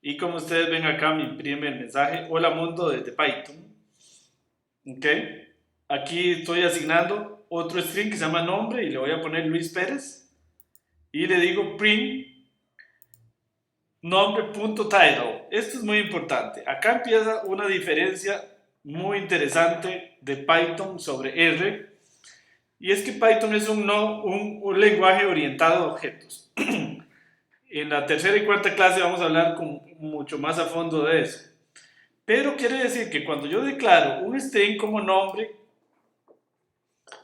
Speaker 1: y como ustedes ven acá me imprime el mensaje hola mundo de Python. ¿Ok? Aquí estoy asignando otro string que se llama nombre y le voy a poner Luis Pérez y le digo print nombre.title. Esto es muy importante. Acá empieza una diferencia muy interesante de Python sobre R y es que Python es un lenguaje orientado a objetos. En la tercera y cuarta clase vamos a hablar mucho más a fondo de eso. Pero quiere decir que cuando yo declaro un string como nombre,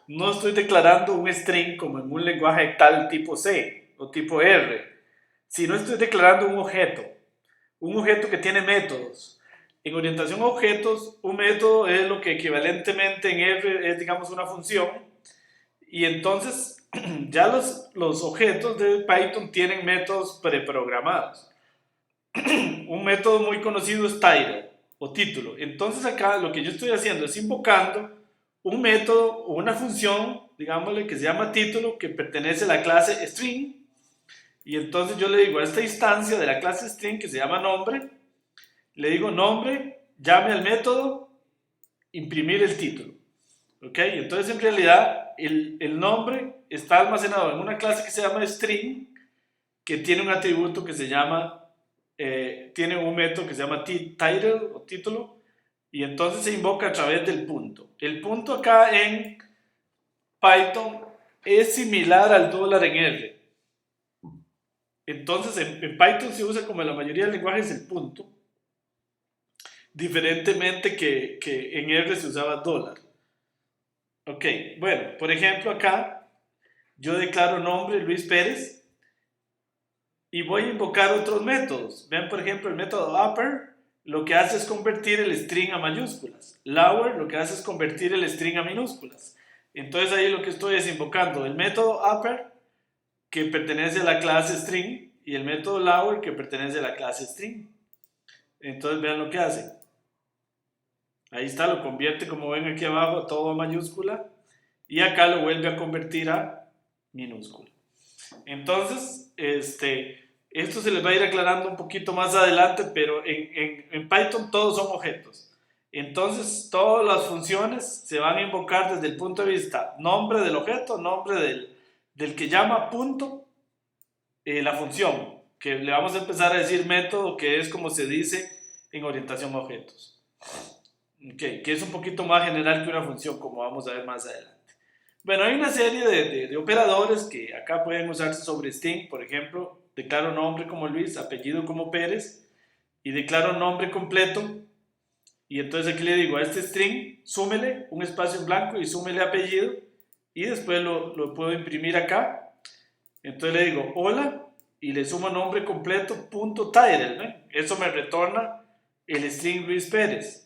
Speaker 1: no estoy declarando un string como en un lenguaje tal tipo C o tipo R, sino estoy declarando un objeto que tiene métodos. En orientación a objetos, un método es lo que equivalentemente en R es, digamos, una función. Y entonces ya los objetos de Python tienen métodos preprogramados. Un método muy conocido es title o título. Entonces acá lo que yo estoy haciendo es invocando un método o una función, digámosle, que se llama título, que pertenece a la clase string. Y entonces yo le digo a esta instancia de la clase string que se llama nombre, le digo nombre, llame al método, imprimir el título. ¿Ok? Entonces en realidad el nombre está almacenado en una clase que se llama string, que tiene un atributo que se llama, tiene un método que se llama title o título, y entonces se invoca a través del punto. El punto acá en Python es similar al dólar en R. Entonces en Python se usa como en la mayoría de lenguajes el punto. diferentemente que en R se usaba dólar. Ok, bueno, por ejemplo acá yo declaro nombre Luis Pérez y voy a invocar otros métodos. Ven, por ejemplo, el método upper lo que hace es convertir el string a mayúsculas. Lower lo que hace es convertir el string a minúsculas. Entonces ahí lo que estoy es invocando el método upper que pertenece a la clase string y el método lower que pertenece a la clase string. Entonces vean lo que hace. Ahí está, lo convierte, como ven aquí abajo, todo a mayúscula y acá lo vuelve a convertir a minúscula. Entonces, esto se les va a ir aclarando un poquito más adelante, pero en Python todos son objetos. Entonces, todas las funciones se van a invocar desde el punto de vista nombre del objeto, nombre del que llama, punto, la función, que le vamos a empezar a decir método, que es como se dice en orientación a objetos. Okay, que es un poquito más general que una función, como vamos a ver más adelante. Bueno, hay una serie de operadores que acá pueden usarse sobre string. Por ejemplo, declaro nombre como Luis, apellido como Pérez, y declaro nombre completo. Y entonces aquí le digo a este string, súmele un espacio en blanco y súmele apellido, y después lo puedo imprimir acá. Entonces le digo hola, y le sumo nombre completo, punto title, ¿eh? Eso me retorna el string Luis Pérez.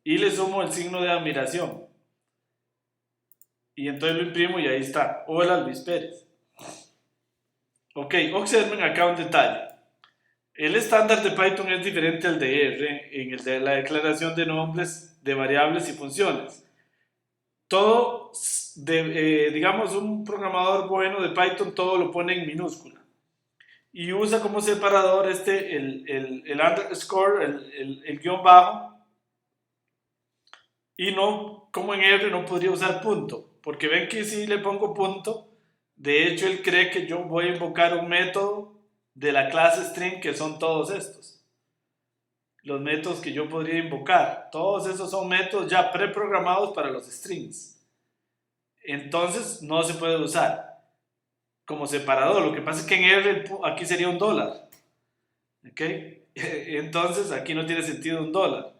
Speaker 1: Y le sumo el signo de admiración. Y entonces lo imprimo y ahí está. Hola Luis Pérez. Ok, observen acá un detalle. El estándar de Python es diferente al de R en el de la declaración de nombres de variables y funciones. Todo, digamos, un programador bueno de Python todo lo pone en minúscula. Y usa como separador el underscore, el guión bajo. Y no, como en R no podría usar punto, porque ven que si le pongo punto, de hecho él cree que yo voy a invocar un método de la clase string, que son todos estos. Los métodos que yo podría invocar, todos esos son métodos ya preprogramados para los strings. Entonces no se puede usar como separador. Lo que pasa es que en R aquí sería un dólar. ¿Ok? Entonces aquí no tiene sentido un dólar.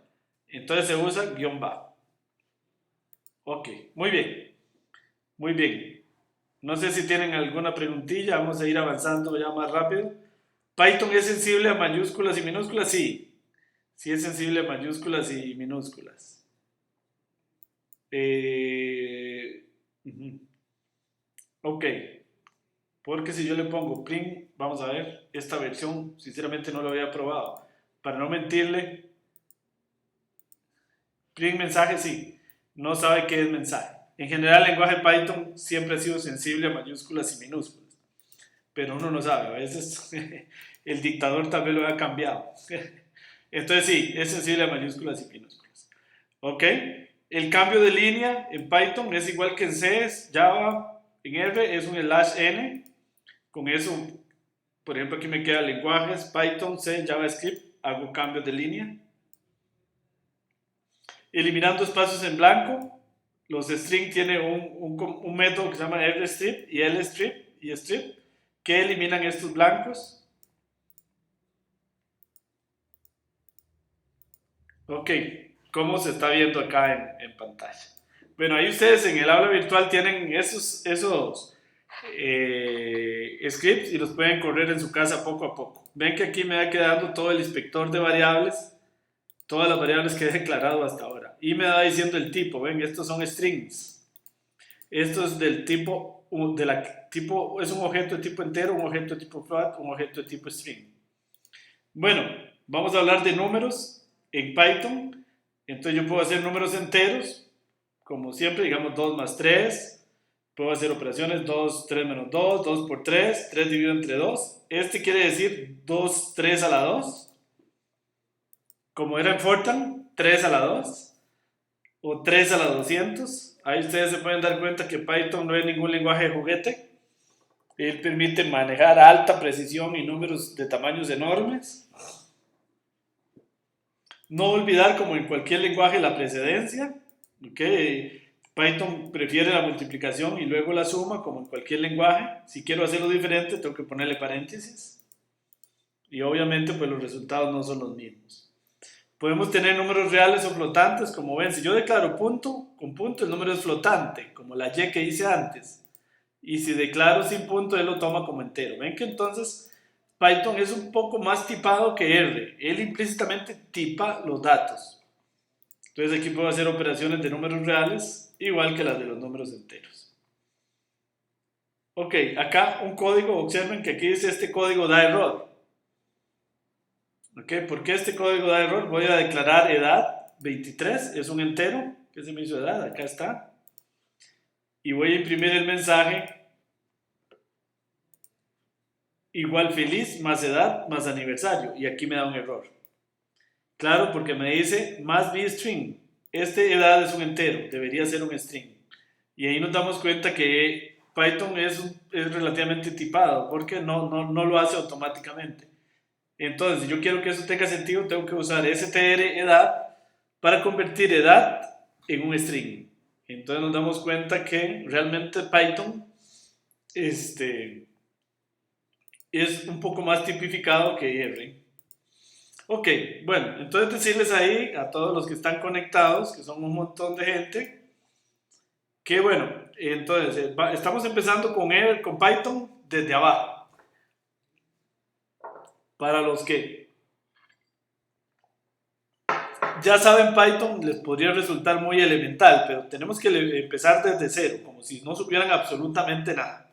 Speaker 1: Entonces se usa guión bajo. Ok, muy bien, muy bien. No sé si tienen alguna preguntilla, vamos a ir avanzando ya más rápido. ¿Python es sensible a mayúsculas y minúsculas? Sí, sí es sensible a mayúsculas y minúsculas. Ok, porque si yo le pongo print, vamos a ver, esta versión sinceramente no lo había probado. Para no mentirle, print mensaje sí, no sabe qué es mensaje. En general el lenguaje Python siempre ha sido sensible a mayúsculas y minúsculas, pero uno no sabe, a veces el dictador tal vez lo haya cambiado. Entonces sí, es sensible a mayúsculas y minúsculas. ¿Ok? El cambio de línea en Python es igual que en C, Java, en R es un /n. Con eso, por ejemplo, aquí me quedan lenguajes, Python, C, JavaScript, hago cambios de línea. Eliminando espacios en blanco, los string tienen un método que se llama rstrip y lstrip y strip, que eliminan estos blancos. Ok, ¿cómo se está viendo acá en pantalla? Bueno, ahí ustedes en el aula virtual tienen esos scripts y los pueden correr en su casa poco a poco. Ven que aquí me va quedando todo el inspector de variables, todas las variables que he declarado hasta ahora. Y me va diciendo el tipo, ven, estos son strings. Esto es del tipo, es un objeto de tipo entero, un objeto de tipo float, un objeto de tipo string. Bueno, vamos a hablar de números en Python. Entonces yo puedo hacer números enteros, como siempre, digamos 2 más 3. Puedo hacer operaciones 2, 3 menos 2, 2 por 3, 3 dividido entre 2. Este quiere decir 2, 3 a la 2. Como era en Fortran, 3 a la 2. O 3 a la 200. Ahí ustedes se pueden dar cuenta que Python no es ningún lenguaje de juguete. Él permite manejar a alta precisión y números de tamaños enormes. No olvidar, como en cualquier lenguaje, la precedencia. ¿Okay? Python prefiere la multiplicación y luego la suma, como en cualquier lenguaje. Si quiero hacerlo diferente, tengo que ponerle paréntesis. Y obviamente, pues los resultados no son los mismos. Podemos tener números reales o flotantes, como ven, si yo declaro punto, con punto el número es flotante, como la y que hice antes. Y si declaro sin punto, él lo toma como entero. Ven que entonces Python es un poco más tipado que R. Él implícitamente tipa los datos. Entonces aquí puedo hacer operaciones de números reales, igual que las de los números enteros. Ok, acá un código, observen que aquí dice este código da error. Ok, ¿por qué este código da error? Voy a declarar edad 23, es un entero, que se me hizo edad, acá está. Y voy a imprimir el mensaje igual feliz más edad más aniversario, y aquí me da un error. Claro, porque me dice más bstring. Este edad es un entero, debería ser un string. Y ahí nos damos cuenta que Python es relativamente tipado, porque no lo hace automáticamente. Entonces, si yo quiero que eso tenga sentido, tengo que usar str edad para convertir edad en un string. Entonces nos damos cuenta que realmente Python es un poco más tipificado que R. Ok, bueno, entonces decirles ahí a todos los que están conectados, que son un montón de gente, que bueno, entonces estamos empezando con Python desde abajo. Para los que ya saben Python, les podría resultar muy elemental, pero tenemos que empezar desde cero, como si no supieran absolutamente nada.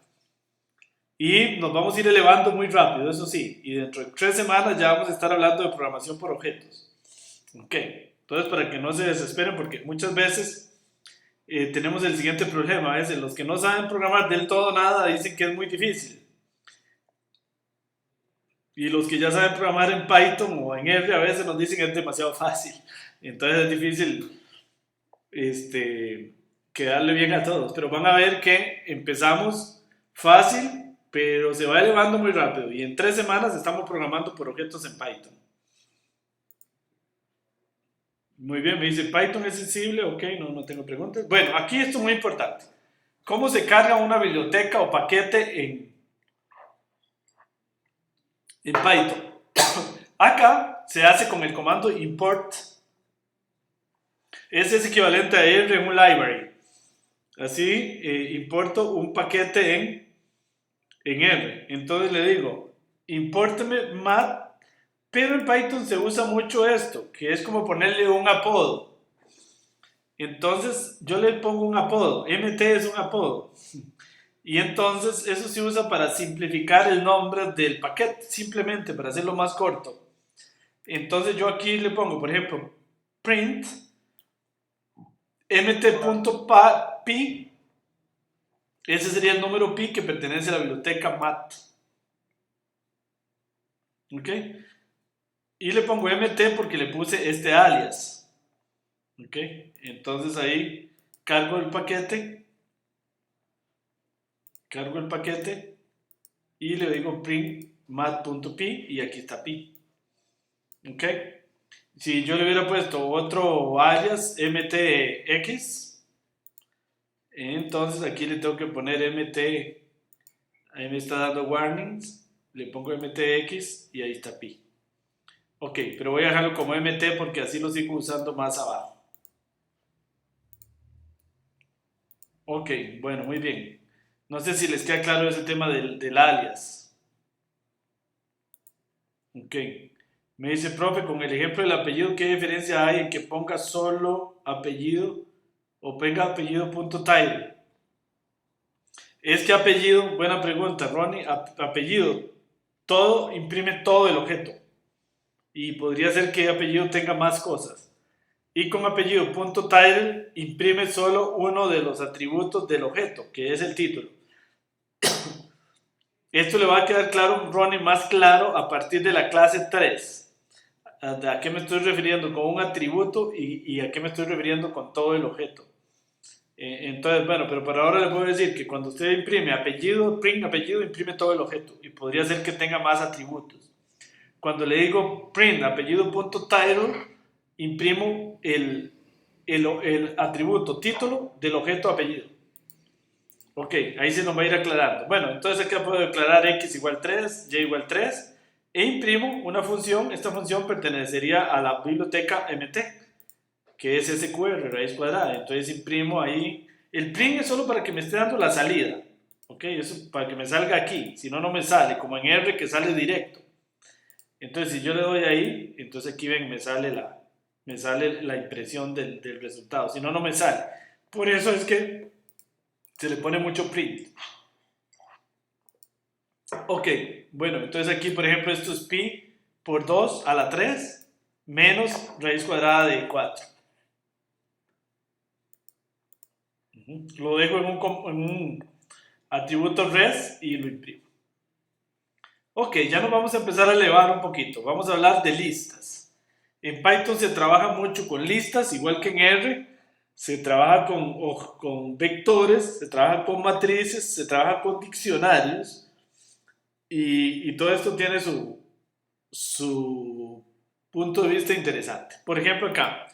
Speaker 1: Y nos vamos a ir elevando muy rápido, eso sí, y dentro de 3 semanas ya vamos a estar hablando de programación por objetos. Ok, entonces para que no se desesperen, porque muchas veces tenemos el siguiente problema, es los que no saben programar del todo nada dicen que es muy difícil. Y los que ya saben programar en Python o en R a veces nos dicen que es demasiado fácil. Entonces es difícil quedarle bien a todos. Pero van a ver que empezamos fácil, pero se va elevando muy rápido. Y en 3 semanas estamos programando por objetos en Python. Muy bien, me dice, ¿Python es sensible? Ok, no tengo preguntas. Bueno, aquí esto es muy importante. ¿Cómo se carga una biblioteca o paquete en Python? Acá se hace con el comando import. Ese es equivalente a R en un library. Así importo un paquete en R. Entonces le digo, impórteme mat, pero en Python se usa mucho esto, que es como ponerle un apodo. Entonces yo le pongo un apodo, mt es un apodo. Y entonces eso se usa para simplificar el nombre del paquete, simplemente para hacerlo más corto. Entonces yo aquí le pongo, por ejemplo, print mt.pi, ese sería el número pi que pertenece a la biblioteca mat. ¿Ok? Y le pongo mt porque le puse este alias. ¿Ok? Entonces ahí cargo el paquete y le digo print mat.pi y aquí está pi. ¿Ok? Si yo le hubiera puesto otro alias mtx, entonces aquí le tengo que poner mt, ahí me está dando warnings, le pongo mtx y ahí está pi. Ok, pero voy a dejarlo como mt porque así lo sigo usando más abajo. Ok, bueno, muy bien. No sé si les queda claro ese tema del alias. Ok. Me dice, profe, con el ejemplo del apellido, ¿qué diferencia hay en que ponga solo apellido o ponga apellido.title? Es que apellido, buena pregunta, Ronnie, apellido, todo imprime todo el objeto. Y podría ser que apellido tenga más cosas. Y con apellido.title imprime solo uno de los atributos del objeto, que es el título. Esto le va a quedar claro, Ronnie, más claro a partir de la clase 3. ¿A qué me estoy refiriendo con un atributo y a qué me estoy refiriendo con todo el objeto? Entonces, bueno, pero por ahora le puedo decir que cuando usted imprime apellido, print apellido, imprime todo el objeto y podría ser que tenga más atributos. Cuando le digo print apellido.title, imprimo el atributo título del objeto apellido. Ok, ahí se nos va a ir aclarando. Bueno, entonces acá puedo declarar x igual 3, y igual 3, e imprimo una función. Esta función pertenecería a la biblioteca mt, que es SQR, raíz cuadrada. Entonces imprimo ahí. El print es solo para que me esté dando la salida. Ok, eso para que me salga aquí. Si no, no me sale. Como en R que sale directo. Entonces, si yo le doy ahí, entonces aquí ven, me sale la impresión del resultado. Si no, no me sale. Por eso es que se le pone mucho print. Ok, bueno, entonces aquí, por ejemplo, esto es pi por 2 a la 3 menos raíz cuadrada de 4. Lo dejo en un atributo res y lo imprimo. Ok, ya nos vamos a empezar a elevar un poquito. Vamos a hablar de listas. En Python se trabaja mucho con listas, igual que en R. Se trabaja con vectores, se trabaja con matrices, se trabaja con diccionarios. Y todo esto tiene su punto de vista interesante. Por ejemplo, acá,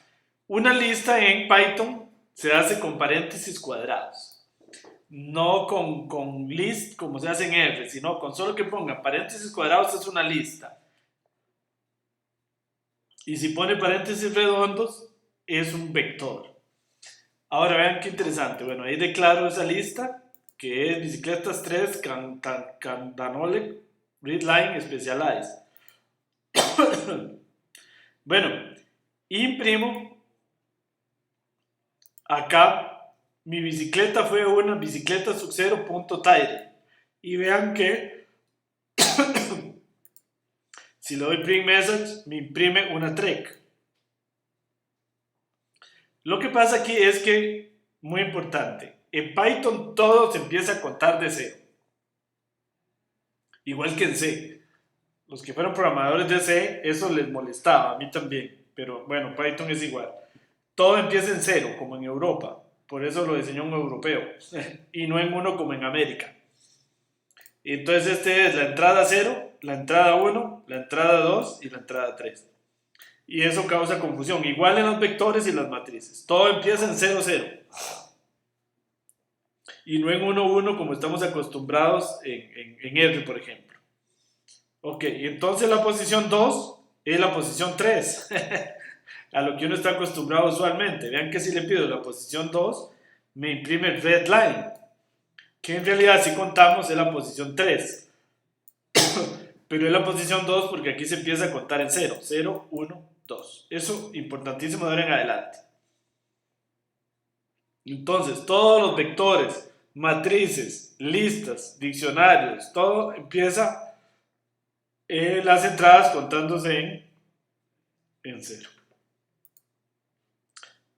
Speaker 1: una lista en Python se hace con paréntesis cuadrados. No con list como se hace en R, sino con solo que ponga paréntesis cuadrados es una lista. Y si pone paréntesis redondos es un vector. Ahora vean qué interesante. Bueno, ahí declaro esa lista que es bicicletas 3 Candanole Readline Specialized. Bueno, imprimo acá. Mi bicicleta fue una bicicleta sub0.title. Y vean que si le doy print message, me imprime una trek. Lo que pasa aquí es que, muy importante, en Python todo se empieza a contar de cero. Igual que en C. Los que fueron programadores de C, eso les molestaba, a mí también. Pero bueno, Python es igual. Todo empieza en cero, como en Europa. Por eso lo diseñó un europeo. Y no en uno como en América. Entonces este es la entrada 0, la entrada 1, la entrada 2 y la entrada 3. Y eso causa confusión. Igual en los vectores y las matrices. Todo empieza en 0, 0. Y no en 1, 1 como estamos acostumbrados en R, por ejemplo. Ok, entonces la posición 2 es la posición 3. A lo que uno está acostumbrado usualmente. Vean que si le pido la posición 2, me imprime red line. Que en realidad si contamos es la posición 3. Pero es la posición 2 porque aquí se empieza a contar en 0. 0, 1, 2. Eso importantísimo de ahora en adelante. Entonces, todos los vectores, matrices, listas, diccionarios, todo empieza las entradas contándose en 0.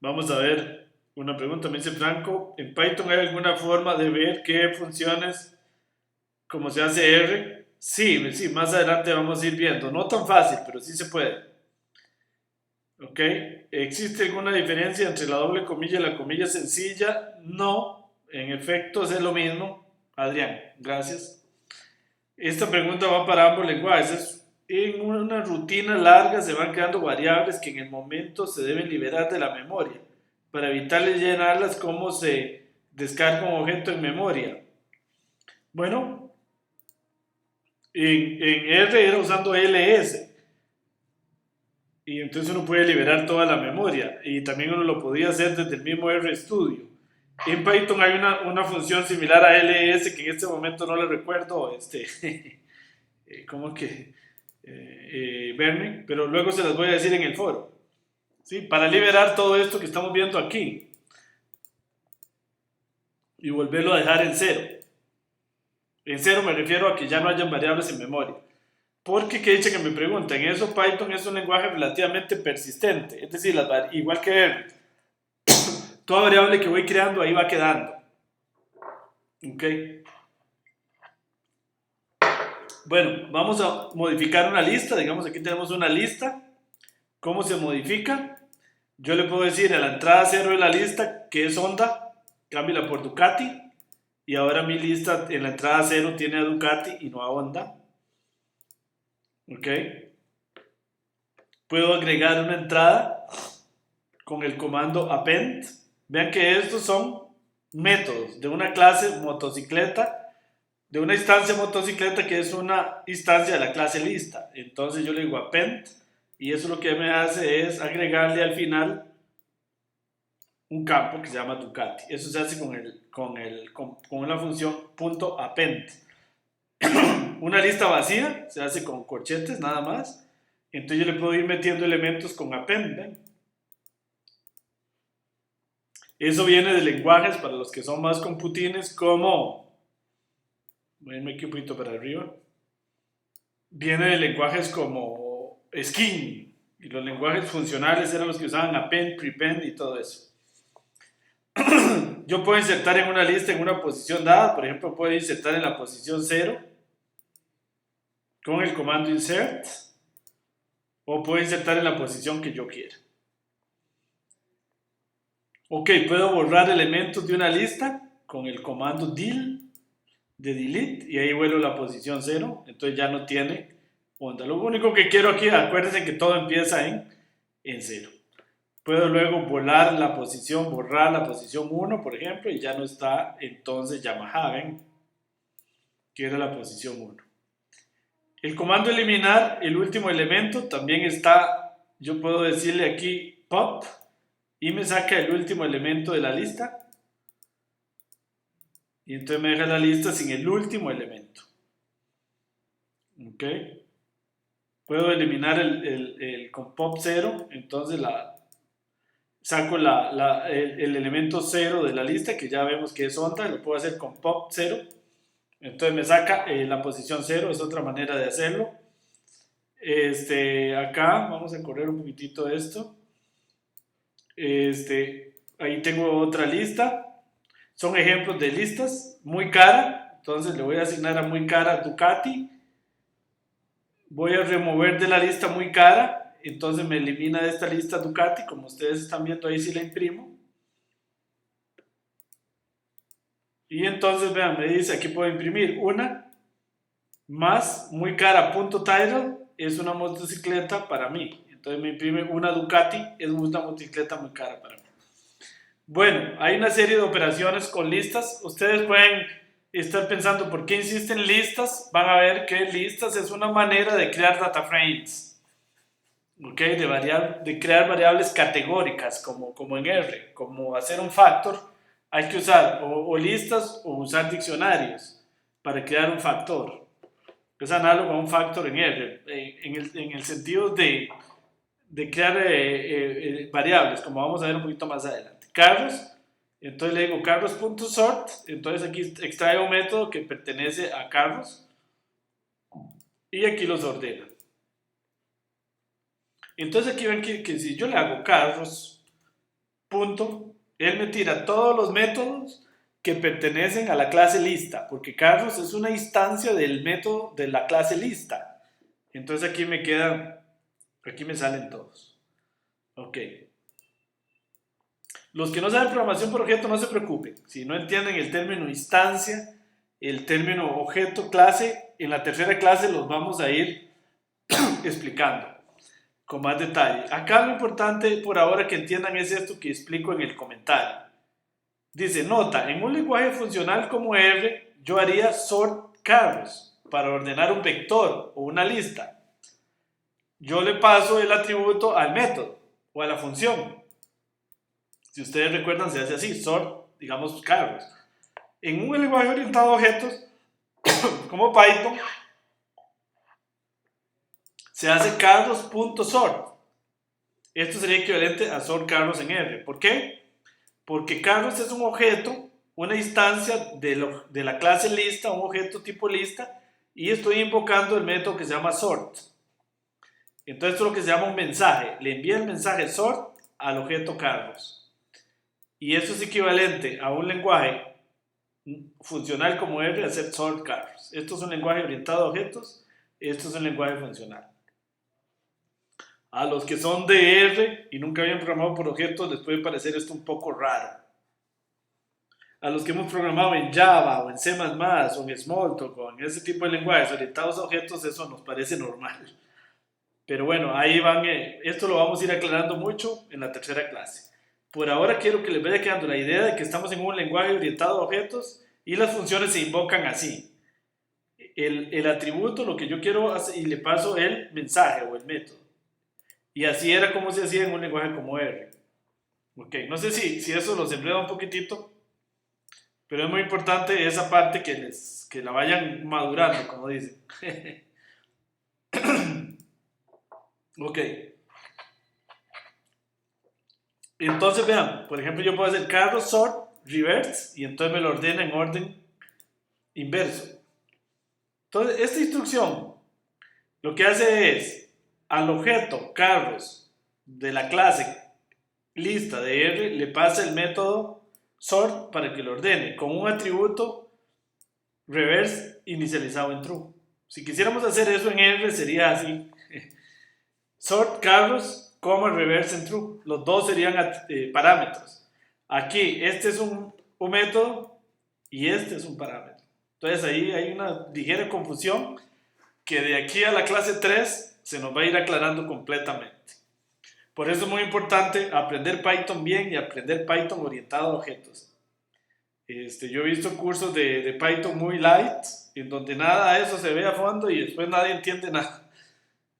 Speaker 1: Vamos a ver una pregunta. Me dice Franco, ¿en Python hay alguna forma de ver qué funciones, como se hace R? Sí, sí, más adelante vamos a ir viendo. No tan fácil, pero sí se puede. ¿Ok? ¿Existe alguna diferencia entre la doble comilla y la comilla sencilla? No, en efecto es lo mismo. Adrián, gracias. Esta pregunta va para ambos lenguajes. En una rutina larga se van creando variables que en el momento se deben liberar de la memoria para evitar llenarlas como se descarga un objeto en memoria. Bueno, en R era usando ls. Y entonces uno puede liberar toda la memoria y también uno lo podía hacer desde el mismo RStudio. En Python hay una función similar a ls que en este momento no le recuerdo ¿cómo que? Verne, pero luego se las voy a decir en el foro. ¿Sí? Para liberar todo esto que estamos viendo aquí y volverlo a dejar en 0. En 0 me refiero a que ya no hayan variables en memoria. Porque que dice que me preguntan, eso Python es un lenguaje relativamente persistente, es decir, igual que R, toda variable que voy creando ahí va quedando. Ok. Bueno, vamos a modificar una lista, digamos aquí tenemos una lista. ¿Cómo se modifica? Yo le puedo decir a la entrada 0 de la lista que es Honda, cámbiala por Ducati, y ahora mi lista en la entrada 0 tiene a Ducati y no a Honda. Ok. Puedo agregar una entrada con el comando append. Vean que estos son métodos de una clase motocicleta de una instancia motocicleta que es una instancia de la clase lista. Entonces yo le digo append y eso lo que me hace es agregarle al final un campo que se llama Ducati. Eso se hace con una función .append. Una lista vacía se hace con corchetes nada más. Entonces yo le puedo ir metiendo elementos con append. ¿Ven? Eso viene de lenguajes para los que son más computines como, voy a irme aquí un poquito para arriba, viene de lenguajes como Scheme, y los lenguajes funcionales eran los que usaban append, prepend y todo eso. Yo puedo insertar en una lista en una posición dada, por ejemplo puedo insertar en la posición 0 con el comando insert, o puedo insertar en la posición que yo quiera. Ok, puedo borrar elementos de una lista con el comando del de delete y ahí vuelvo a la posición 0, entonces ya no tiene onda. Lo único que quiero aquí, acuérdense que todo empieza en 0. Puedo luego borrar la posición 1, por ejemplo, y ya no está entonces Yamaha, ¿ven? Que era la posición 1. El comando eliminar el último elemento también está, yo puedo decirle aquí pop y me saca el último elemento de la lista. Y entonces me deja la lista sin el último elemento. ¿Ok? Puedo eliminar con pop 0, entonces saco el elemento 0 de la lista, que ya vemos que es onda, lo puedo hacer con pop 0. Entonces me saca la posición 0, es otra manera de hacerlo. Acá vamos a correr un poquitito esto. Ahí tengo otra lista. Son ejemplos de listas. Muy cara, entonces le voy a asignar a muy cara Ducati. Voy a remover de la lista muy cara, entonces me elimina de esta lista Ducati, como ustedes están viendo ahí si la imprimo. Y entonces vean, me dice aquí puedo imprimir una más muy cara .title es una motocicleta para mí. Entonces me imprime una Ducati, es una motocicleta muy cara para mí. Bueno, hay una serie de operaciones con listas. Ustedes pueden estar pensando por qué insisten listas. Van a ver que listas es una manera de crear data frames. ¿Ok? De crear variables categóricas como en R. Como hacer un factor, hay que usar o listas o usar diccionarios para crear un factor. Es análogo a un factor en R. En el sentido de crear variables, como vamos a ver un poquito más adelante. Carros, entonces le digo carros.sort, entonces aquí extrae un método que pertenece a carros y aquí los ordena. Entonces aquí ven que si yo le hago carros, punto, él me tira todos los métodos que pertenecen a la clase lista, porque carros es una instancia del método de la clase lista. Entonces aquí me salen todos. Ok. Los que no saben programación por objeto no se preocupen. Si no entienden el término instancia, el término objeto, clase, en la tercera clase los vamos a ir explicando con más detalle. Acá lo importante por ahora que entiendan es esto que explico en el comentario. Dice, nota, en un lenguaje funcional como R, yo haría sort carros para ordenar un vector o una lista. Yo le paso el atributo al método o a la función. Si ustedes recuerdan, se hace así, sort, digamos, carros. En un lenguaje orientado a objetos, como Python, se hace carros.sort. Esto sería equivalente a sort carros en R. ¿Por qué? Porque carros es un objeto, una instancia de la clase lista, un objeto tipo lista, y estoy invocando el método que se llama sort. Entonces esto es lo que se llama un mensaje. Le envía el mensaje sort al objeto carros. Y eso es equivalente a un lenguaje funcional como R, hacer sort carros. Esto es un lenguaje orientado a objetos, esto es un lenguaje funcional. A los que son de R y nunca habían programado por objetos les puede parecer esto un poco raro. A los que hemos programado en Java o en C++ o en Smalltalk o en ese tipo de lenguajes orientados a objetos, eso nos parece normal. Pero bueno, ahí van, esto lo vamos a ir aclarando mucho en la tercera clase. Por ahora quiero que les vaya quedando la idea de que estamos en un lenguaje orientado a objetos y las funciones se invocan así. el atributo, lo que yo quiero hacer, y le paso el mensaje o el método. Y así era como se hacía en un lenguaje como R. Ok, no sé si eso los enreda un poquitito, pero es muy importante esa parte que la vayan madurando, como dicen. Ok, entonces vean, por ejemplo, yo puedo hacer carro sort reverse y entonces me lo ordena en orden inverso. Entonces, esta instrucción lo que hace es al objeto carros de la clase lista de R le pasa el método sort para que lo ordene con un atributo reverse inicializado en true. Si quisiéramos hacer eso en R sería así: sort carros, reverse en true. Los dos serían parámetros. Aquí este es un método y este es un parámetro. Entonces ahí hay una ligera confusión que de aquí a la clase 3 se nos va a ir aclarando completamente. Por eso es muy importante aprender Python bien y aprender Python orientado a objetos. Yo he visto cursos de Python muy light, en donde nada de eso se ve a fondo y después nadie entiende nada,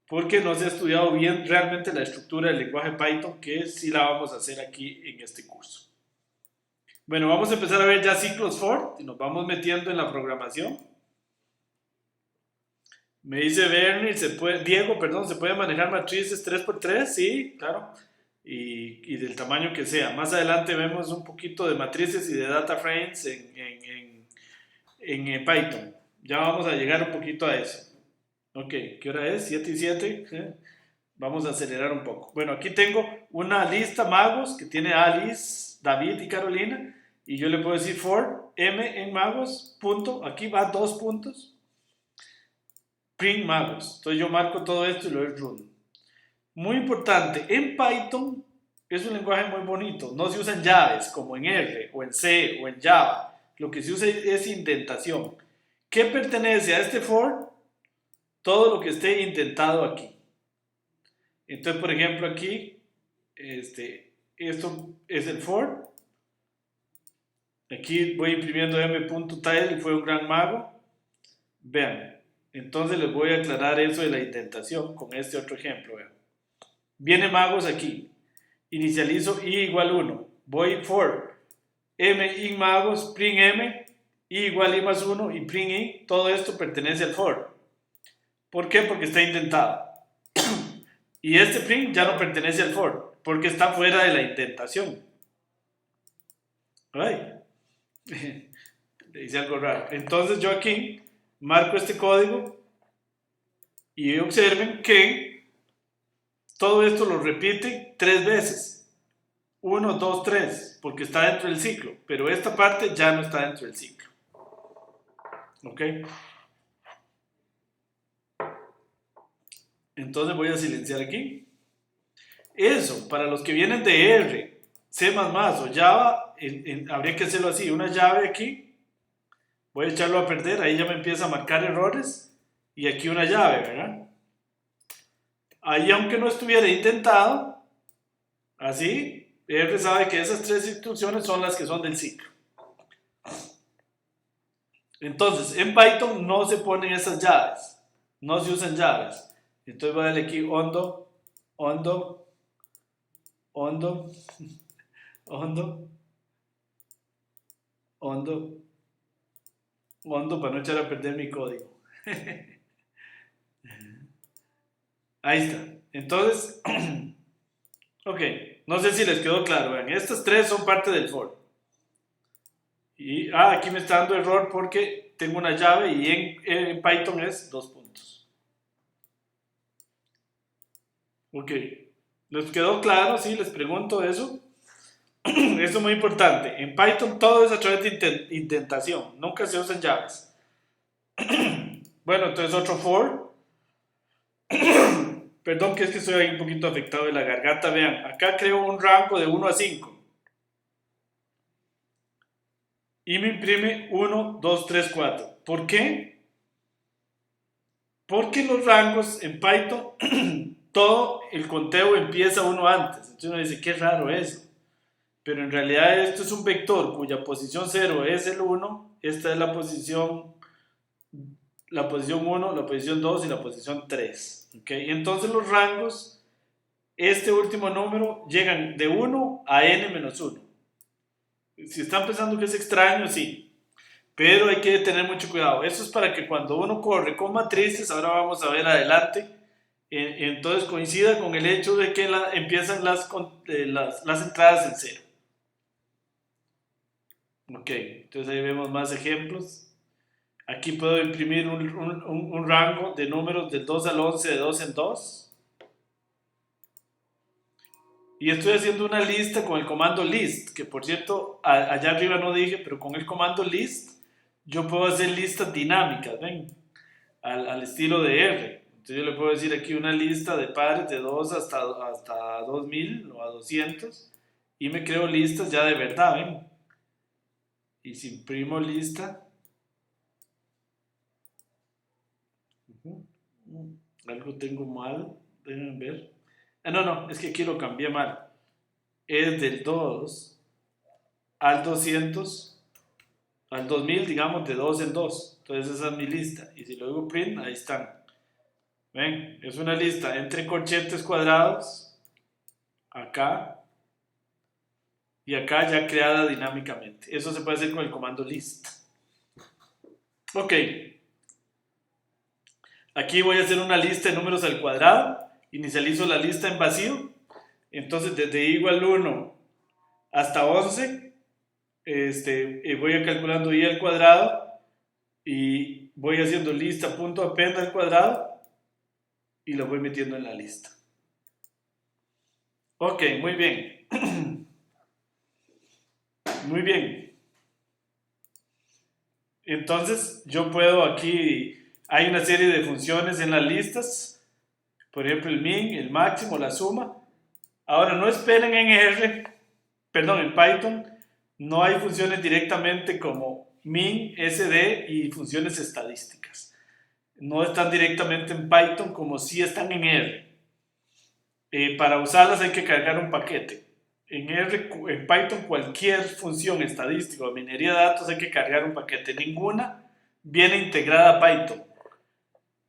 Speaker 1: porque no se ha estudiado bien realmente la estructura del lenguaje Python, que sí la vamos a hacer aquí en este curso. Bueno, vamos a empezar a ver ya ciclos for y nos vamos metiendo en la programación. Me dice Bernie, Diego, perdón, ¿se puede manejar matrices 3x3? Sí, claro. Y del tamaño que sea. Más adelante vemos un poquito de matrices y de data frames en Python. Ya vamos a llegar un poquito a eso. Ok, ¿qué hora es? 7 y 7. Vamos a acelerar un poco. Bueno, aquí tengo una lista magos que tiene Alice, David y Carolina. Y yo le puedo decir for m en magos, punto. Aquí va 2 puntos. Print magos. Entonces yo marco todo esto y lo doy run. Muy importante, en Python es un lenguaje muy bonito. No se usan llaves como en R o en C o en Java. Lo que se usa es indentación. ¿Qué pertenece a este for? Todo lo que esté indentado aquí. Entonces, por ejemplo, aquí, esto es el for. Aquí voy imprimiendo m.tile y fue un gran mago. Vean, entonces les voy a aclarar eso de la indentación con este otro ejemplo. Vean. Viene magos aquí. Inicializo i igual 1. Voy for m in magos, print m, i igual i más 1 y print i. Todo esto pertenece al for. ¿Por qué? Porque está indentado. Y este print ya no pertenece al for, porque está fuera de la indentación. Ay. Le hice algo raro. Entonces yo aquí marco este código y observen que todo esto lo repite 3 veces. 1, 2, 3, porque está dentro del ciclo, pero esta parte ya no está dentro del ciclo. ¿Ok? Entonces voy a silenciar aquí. Eso, para los que vienen de R, C++ o Java, habría que hacerlo así, una llave aquí, voy a echarlo a perder, ahí ya me empieza a marcar errores, y aquí una llave, ¿verdad? Ahí aunque no estuviera intentado, así, R sabe que esas 3 instrucciones son las que son del ciclo. Entonces, en Python no se ponen esas llaves, no se usan llaves. Entonces voy a darle aquí hondo, hondo, hondo, hondo, hondo, hondo para no echar a perder mi código. Ahí está. Entonces, ok, no sé si les quedó claro. Vean, estas 3 son parte del for. Y aquí me está dando error porque tengo una llave y en Python es 2 puntos. Ok, ¿les quedó claro? Sí, les pregunto eso. Eso es muy importante. En Python todo es a través de indentación. Nunca se usan llaves. Bueno, entonces otro for. Perdón que es que estoy ahí un poquito afectado de la garganta. Vean, acá creo un rango de 1 a 5. Y me imprime 1, 2, 3, 4. ¿Por qué? Porque los rangos en Python, todo el conteo empieza uno antes. Entonces uno dice, qué raro eso. Pero en realidad esto es un vector cuya posición 0 es el 1. Esta es la posición la posición 1, la posición 2 y la posición 3. ¿Okay? Entonces los rangos, este último número, llegan de 1 a n-1. Si están pensando que es extraño, sí. Pero hay que tener mucho cuidado. Eso es para que cuando uno corre con matrices, ahora vamos a ver adelante, entonces coincida con el hecho de que empiezan las entradas en cero. Ok, entonces ahí vemos más ejemplos. Aquí puedo imprimir un rango de números del 2 al 11 de 2 en 2. Y estoy haciendo una lista con el comando list, que por cierto, allá arriba no dije, pero con el comando list yo puedo hacer listas dinámicas, ¿ven? Al estilo de R. Entonces yo le puedo decir aquí una lista de pares de 2 hasta 2000 o a 200 y me creo listas ya de verdad, ¿ven? Y si imprimo lista, algo tengo mal, déjenme ver. No, es que aquí lo cambié mal. Es del 2 al 200, al 2000, digamos, de 2 en 2. Entonces esa es mi lista. Y si lo hago print, ahí están. Ven, es una lista entre corchetes cuadrados, acá, y acá ya creada dinámicamente. Eso se puede hacer con el comando list. Ok. Aquí voy a hacer una lista de números al cuadrado. Inicializo la lista en vacío. Entonces desde igual 1 hasta 11, voy a calculando i al cuadrado y voy haciendo lista.append al cuadrado y lo voy metiendo en la lista. Ok, muy bien. Muy bien. Entonces yo puedo aquí, hay una serie de funciones en las listas, por ejemplo el min, el máximo, la suma. Ahora no esperen en Python, no hay funciones directamente como min, sd y funciones estadísticas. No están directamente en Python como si están en R. Para usarlas hay que cargar un paquete. En Python cualquier función estadística o minería de datos hay que cargar un paquete. Ninguna viene integrada a Python.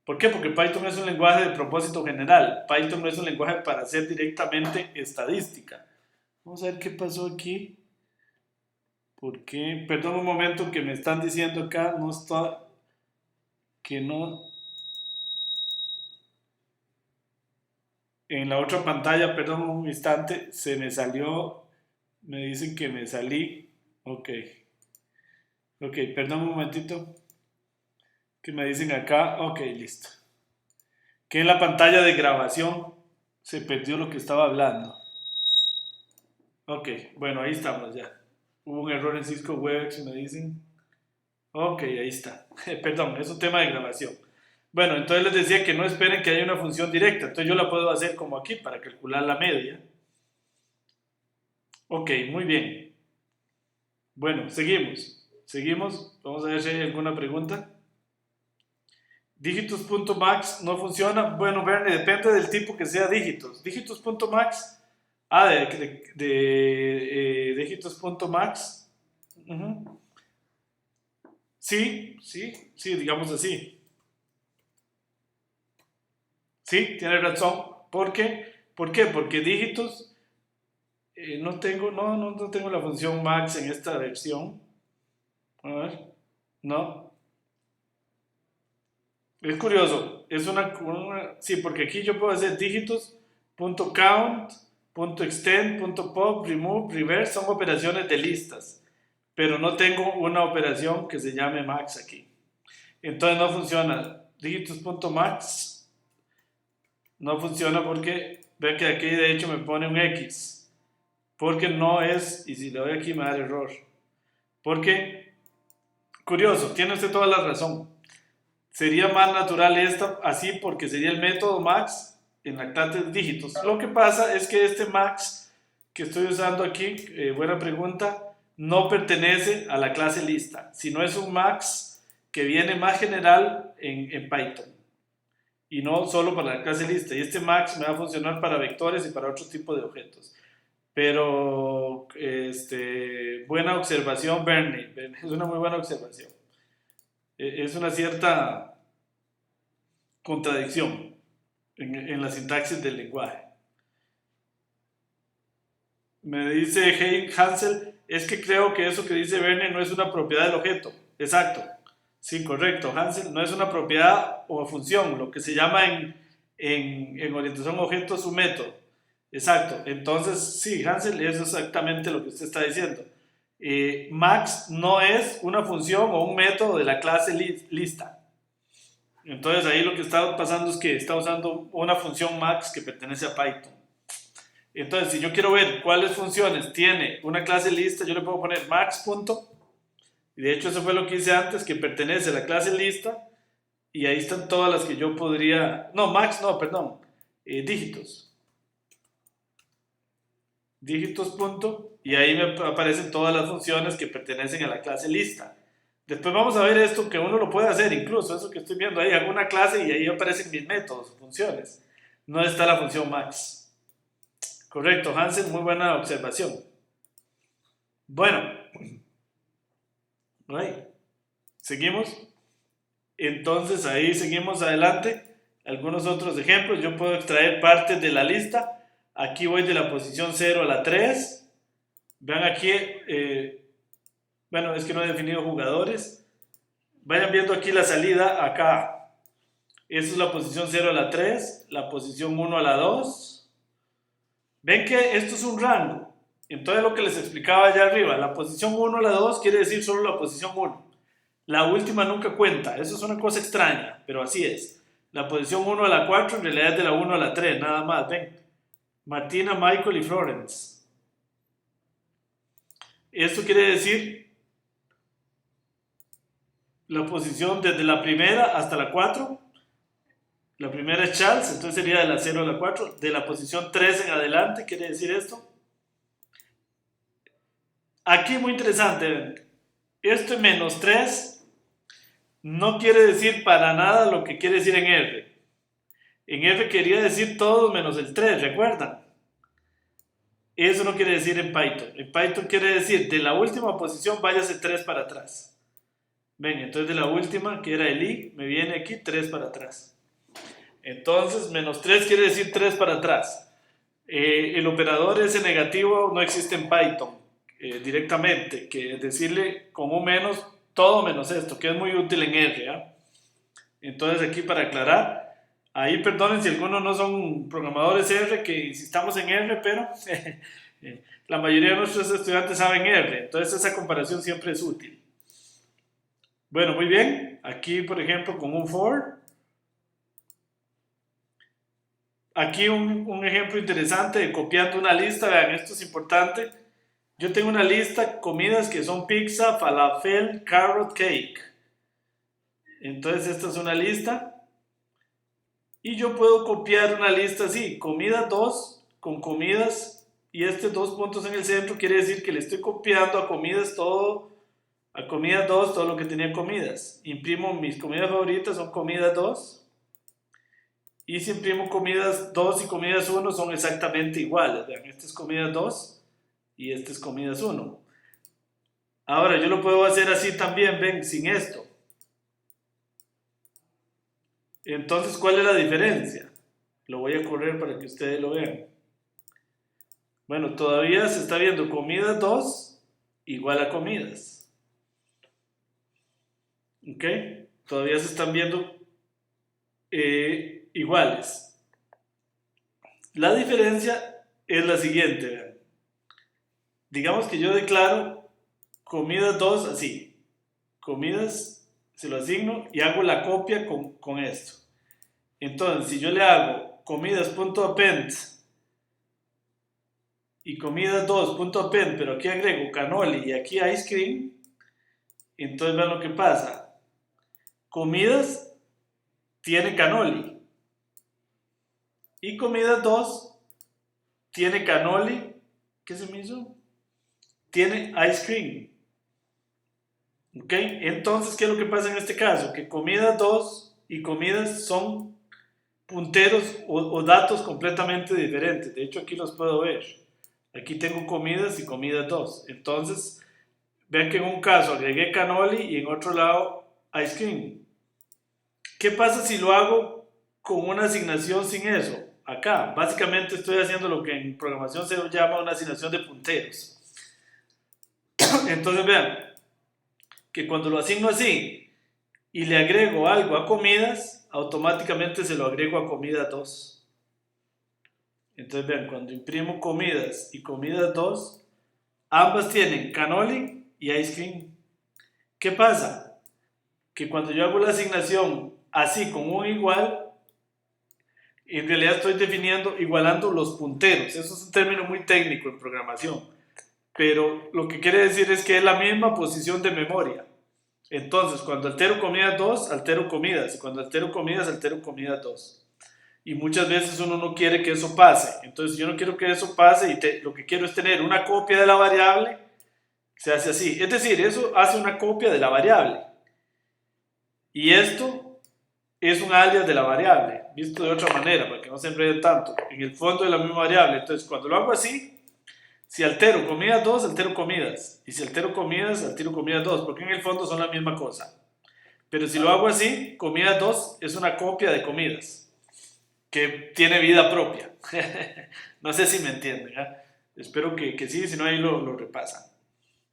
Speaker 1: ¿Por qué? Porque Python es un lenguaje de propósito general. Python no es un lenguaje para hacer directamente estadística. Vamos a ver qué pasó aquí. ¿Por qué? Perdón un momento que me están diciendo acá, no está, que no. En la otra pantalla, perdón un instante, se me salió, me dicen que me salí. Ok, perdón un momentito. Que me dicen acá, ok, listo. Que en la pantalla de grabación se perdió lo que estaba hablando. Ok, bueno, ahí estamos ya. Hubo un error en Cisco Webex, me dicen. Ok, ahí está. Perdón, es un tema de grabación. Bueno, entonces les decía que no esperen que haya una función directa. Entonces yo la puedo hacer como aquí para calcular la media. Ok, muy bien. Bueno, seguimos. Seguimos. Vamos a ver si hay alguna pregunta. Dígitos.max no funciona. Bueno, Bernie, depende del tipo que sea dígitos. Dígitos.max. Dígitos.max. Sí, digamos así. Sí, tiene razón. ¿Por qué? ¿Por qué? Porque dígitos no tengo la función max en esta versión. A ver, no. Es curioso. Es sí, porque aquí yo puedo hacer dígitos, .count, .extend, .pop, remove, reverse, son operaciones de listas. Pero no tengo una operación que se llame max aquí. Entonces no funciona. Dígitos.max no funciona porque, vean que aquí de hecho me pone un X. Porque no es, y si le doy aquí me da error. Porque, curioso, tiene usted toda la razón. Sería más natural esta así porque sería el método max en lactantes dígitos. Lo que pasa es que este max que estoy usando aquí, buena pregunta, no pertenece a la clase lista, sino es un max que viene más general en Python y no solo para la clase lista. Y este max me va a funcionar para vectores y para otro tipo de objetos. Pero, buena observación, Bernie. Es una muy buena observación. Es una cierta contradicción en la sintaxis del lenguaje. Me dice Hey Hansel, es que creo que eso que dice Verne no es una propiedad del objeto. Exacto. Sí, correcto, Hansel. No es una propiedad o función, lo que se llama en orientación a objetos un método. Exacto. Entonces, sí, Hansel, eso es exactamente lo que usted está diciendo. Max no es una función o un método de la clase lista. Entonces ahí lo que está pasando es que está usando una función max que pertenece a Python. Entonces, si yo quiero ver cuáles funciones tiene una clase lista, yo le puedo poner max. Y de hecho eso fue lo que hice antes, que pertenece a la clase lista. Y ahí están todas las que yo podría... No, max no, perdón. Dígitos. Dígitos. Y ahí me aparecen todas las funciones que pertenecen a la clase lista. Después vamos a ver esto que uno lo puede hacer, incluso eso que estoy viendo ahí, hago una clase y ahí aparecen mis métodos, funciones. No está la función max. Correcto, Hansen, muy buena observación. Bueno, seguimos. Entonces ahí seguimos adelante. Algunos otros ejemplos. Yo puedo extraer partes de la lista. Aquí voy de la posición 0 a la 3. Vean aquí, bueno, es que no he definido jugadores. Vayan viendo aquí la salida acá. Esa es la posición 0 a la 3, la posición 1 a la 2. Ven que esto es un rango. Entonces lo que les explicaba allá arriba, la posición 1 a la 2 quiere decir solo la posición 1. La última nunca cuenta. Eso es una cosa extraña, pero así es. La posición 1 a la 4 en realidad es de la 1 a la 3, nada más. Ven. Martina, Michael y Florence. Esto quiere decir la posición desde la primera hasta la 4. La primera es Charles, entonces sería de la 0 a la 4. De la posición 3 en adelante, quiere decir esto. Aquí muy interesante. Esto en menos 3 no quiere decir para nada lo que quiere decir en R. En R quería decir todo menos el 3, ¿recuerdan? Eso no quiere decir en Python. En Python quiere decir de la última posición váyase 3 para atrás. Ven, entonces de la última, que era el I, me viene aquí 3 para atrás. Entonces, menos 3 quiere decir 3 para atrás. El operador ese negativo no existe en Python directamente, que es decirle con un menos, todo menos esto, que es muy útil en R. ¿eh? Entonces, aquí para aclarar, ahí perdonen si algunos no son programadores R, que insistamos en R, pero la mayoría de nuestros estudiantes saben R, entonces esa comparación siempre es útil. Bueno, muy bien, aquí por ejemplo con un for. Aquí un ejemplo interesante de copiando una lista, vean, esto es importante. Yo tengo una lista comidas que son pizza, falafel, carrot cake. Entonces esta es una lista. Y yo puedo copiar una lista así, comida 2 con comidas y dos puntos en el centro quiere decir que le estoy copiando a comidas todo, a comida 2 todo lo que tenía comidas. Imprimo mis comidas favoritas, son comida 2. Y si imprimo comidas 2 y comidas 1 son exactamente iguales. Vean, esta es comidas 2 y esta es comidas 1. Ahora yo lo puedo hacer así también, ven, sin esto. Entonces, ¿cuál es la diferencia? Lo voy a correr para que ustedes lo vean. Bueno, todavía se está viendo comidas 2 igual a comidas. ¿Ok? Todavía se están viendo iguales. La diferencia es la siguiente, vean. Digamos que yo declaro comidas 2 así. Comidas, se lo asigno y hago la copia con esto. Entonces, si yo le hago comidas.append y comidas2.append, pero aquí agrego cannoli y aquí ice cream, entonces vean lo que pasa. Comidas tiene cannoli y comidas 2 tiene cannoli, ¿qué se me hizo? Tiene ice cream. ¿Ok? Entonces, ¿qué es lo que pasa en este caso? Que comidas 2 y comidas son punteros o datos completamente diferentes. De hecho, aquí los puedo ver. Aquí tengo comidas y comidas 2. Entonces, vean que en un caso agregué cannoli y en otro lado ice cream. ¿Qué pasa si lo hago con una asignación sin eso. Acá, básicamente estoy haciendo lo que en programación se llama una asignación de punteros. Entonces vean, que cuando lo asigno así y le agrego algo a comidas, automáticamente se lo agrego a comida 2. Entonces vean, cuando imprimo comidas y comidas 2, ambas tienen cannoli y ice cream. ¿Qué pasa? Que cuando yo hago la asignación así con un igual, en realidad estoy definiendo, igualando los punteros. Eso es un término muy técnico en programación. Pero lo que quiere decir es que es la misma posición de memoria. Entonces, cuando altero comidas 2, altero comidas. Y cuando altero comidas, altero comidas 2. Y muchas veces uno no quiere que eso pase. Entonces, yo no quiero que eso pase y lo que quiero es tener una copia de la variable. Se hace así. Es decir, eso hace una copia de la variable. Y esto es un alias de la variable, visto de otra manera, para que no se enrede tanto. En el fondo de la misma variable. Entonces, cuando lo hago así, si altero comidas 2, altero comidas. Y si altero comidas, altero comidas 2, porque en el fondo son la misma cosa. Pero si lo hago así, comidas 2 es una copia de comidas, que tiene vida propia. No sé si me entienden. Espero que sí, si no ahí lo repasan.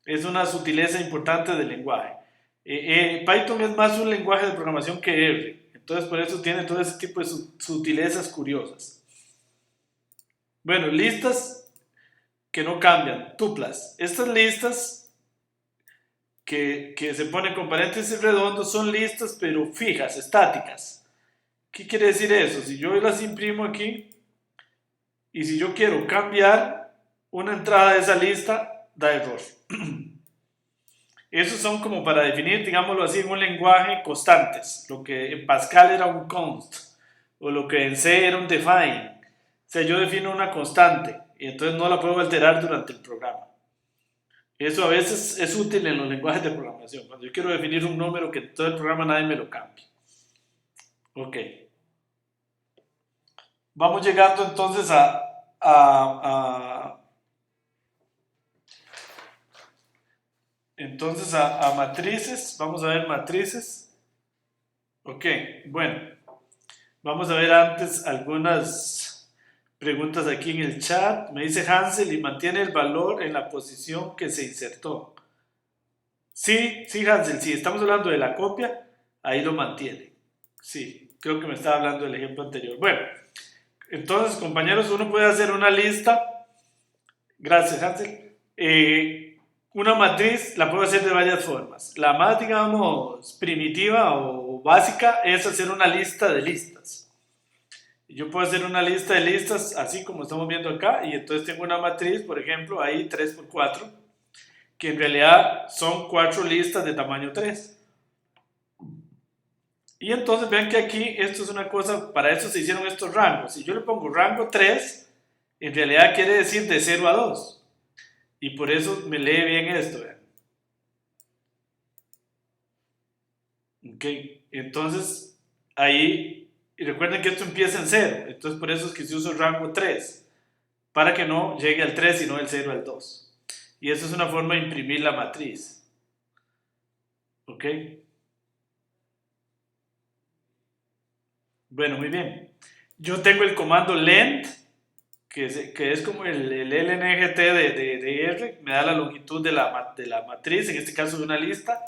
Speaker 1: Es una sutileza importante del lenguaje. Python es más un lenguaje de programación que R. Entonces por eso tiene todo ese tipo de sutilezas curiosas. Bueno, listas que no cambian, tuplas. Estas listas que se ponen con paréntesis redondos son listas pero fijas, estáticas. ¿Qué quiere decir eso? Si yo las imprimo aquí y si yo quiero cambiar una entrada de esa lista, da error. Esos son como para definir, digámoslo así, en un lenguaje constantes. Lo que en Pascal era un const, o lo que en C era un define. O sea, yo defino una constante y entonces no la puedo alterar durante el programa. Eso a veces es útil en los lenguajes de programación. Cuando yo quiero definir un número que en todo el programa nadie me lo cambie. Ok. Vamos llegando entonces a matrices. Vamos a ver matrices. Ok, bueno. Vamos a ver antes algunas preguntas aquí en el chat. Me dice Hansel, y mantiene el valor en la posición que se insertó. Sí, sí, Hansel, si estamos hablando de la copia, ahí lo mantiene. Sí, creo que me estaba hablando del ejemplo anterior. Bueno, entonces, compañeros, uno puede hacer una lista. Gracias, Hansel. Una matriz la puedo hacer de varias formas. La más, digamos, primitiva o básica es hacer una lista de listas. Yo puedo hacer una lista de listas así como estamos viendo acá y entonces tengo una matriz, por ejemplo, ahí 3x4, que en realidad son 4 listas de tamaño 3. Y entonces vean que aquí esto es una cosa, para eso se hicieron estos rangos. Si yo le pongo rango 3, en realidad quiere decir de 0 a 2. Y por eso me lee bien esto. Vean. Ok, entonces ahí, y recuerden que esto empieza en 0. Entonces por eso es que se usa el rango 3. Para que no llegue al 3 sino del 0 al 2. Y eso es una forma de imprimir la matriz. ¿Ok? Bueno, muy bien. Yo tengo el comando length, que es como el lngt de R, me da la longitud de la matriz, en este caso de una lista.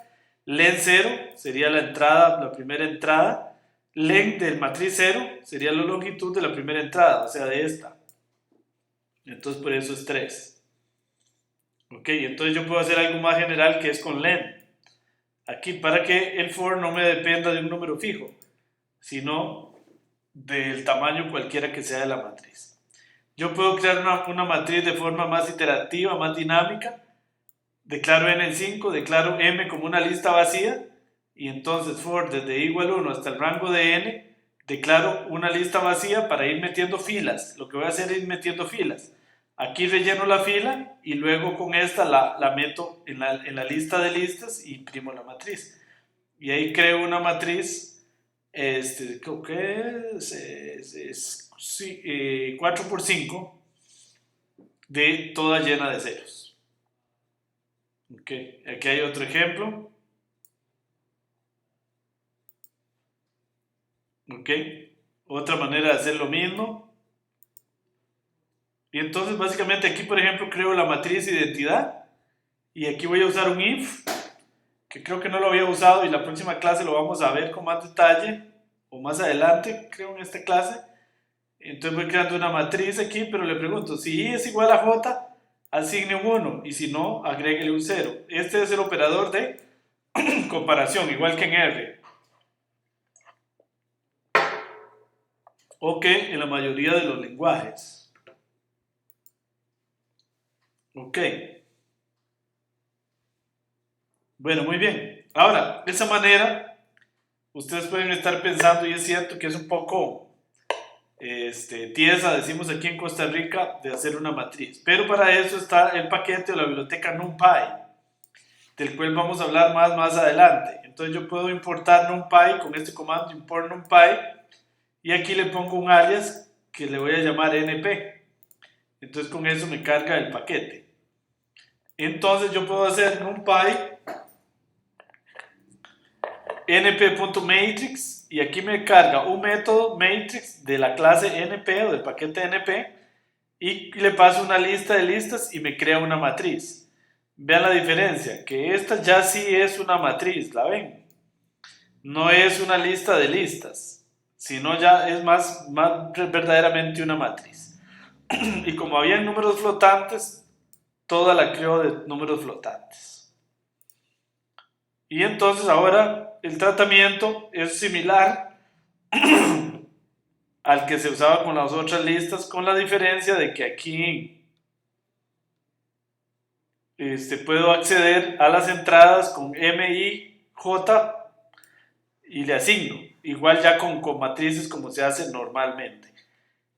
Speaker 1: Len 0 sería la entrada, la primera entrada. Len del matriz 0 sería la longitud de la primera entrada, o sea, de esta. Entonces por eso es 3. Ok, entonces yo puedo hacer algo más general que es con len. Aquí para que el for no me dependa de un número fijo, sino del tamaño cualquiera que sea de la matriz. Yo puedo crear una matriz de forma más iterativa, más dinámica. Declaro n en 5, declaro m como una lista vacía y entonces for desde igual 1 hasta el rango de n, declaro una lista vacía para ir metiendo filas. Lo que voy a hacer es ir metiendo filas. Aquí relleno la fila y luego con esta la meto en la lista de listas y imprimo la matriz. Y ahí creo una matriz, creo que es 4x5 de toda llena de ceros. Ok, aquí hay otro ejemplo. Ok, Otra manera de hacer lo mismo. Y entonces básicamente aquí, por ejemplo, creo la matriz identidad. Y aquí voy a usar un if, que creo que no lo había usado y la próxima clase lo vamos a ver con más detalle. O más adelante, creo en esta clase. Entonces voy creando una matriz aquí, pero le pregunto, si i es igual a j, asigne un 1. Y si no, agréguele un 0. Este es el operador de comparación, igual que en R. O que en la mayoría de los lenguajes. Ok. Bueno, muy bien. Ahora, de esa manera, ustedes pueden estar pensando, y es cierto que es un poco tiesa, decimos aquí en Costa Rica, de hacer una matriz. Pero para eso está el paquete o la biblioteca NumPy, del cual vamos a hablar más adelante. Entonces yo puedo importar NumPy con este comando import NumPy y aquí le pongo un alias que le voy a llamar np. Entonces con eso me carga el paquete. Entonces yo puedo hacer NumPy np.matrix y aquí me carga un método matrix de la clase np o del paquete np y le paso una lista de listas y me crea una matriz. Vean la diferencia, que esta ya sí es una matriz, ¿la ven? No es una lista de listas, sino ya es más verdaderamente una matriz. Y como había números flotantes, toda la creo de números flotantes. Y entonces ahora el tratamiento es similar al que se usaba con las otras listas, con la diferencia de que aquí puedo acceder a las entradas con MIJ y le asigno, igual ya con matrices como se hace normalmente.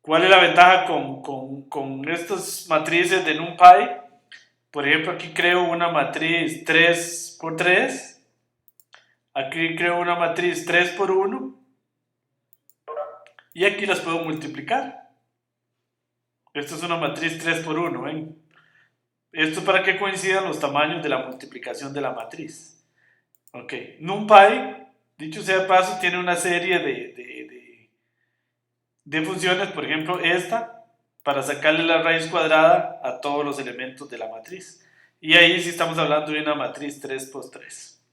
Speaker 1: ¿Cuál es la ventaja con estas matrices de NumPy? Por ejemplo, aquí creo una matriz 3 por 3, aquí creo una matriz 3 por 1 y aquí las puedo multiplicar. Esto es una matriz 3 por 1, ¿ven? Esto para que coincidan los tamaños de la multiplicación de la matriz. Ok, NumPy, dicho sea de paso, tiene una serie de funciones, por ejemplo esta, para sacarle la raíz cuadrada a todos los elementos de la matriz. Y ahí sí estamos hablando de una matriz 3 por 3.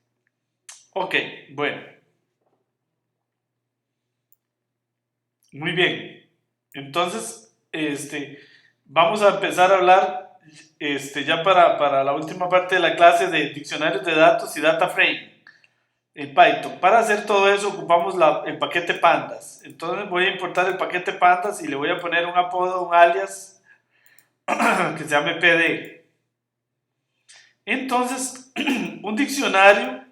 Speaker 1: Ok, bueno. Muy bien. Entonces, vamos a empezar a hablar ya para la última parte de la clase de diccionarios de datos y data frame en Python. Para hacer todo eso ocupamos el paquete pandas. Entonces voy a importar el paquete pandas y le voy a poner un apodo, un alias que se llame pd. Entonces, un diccionario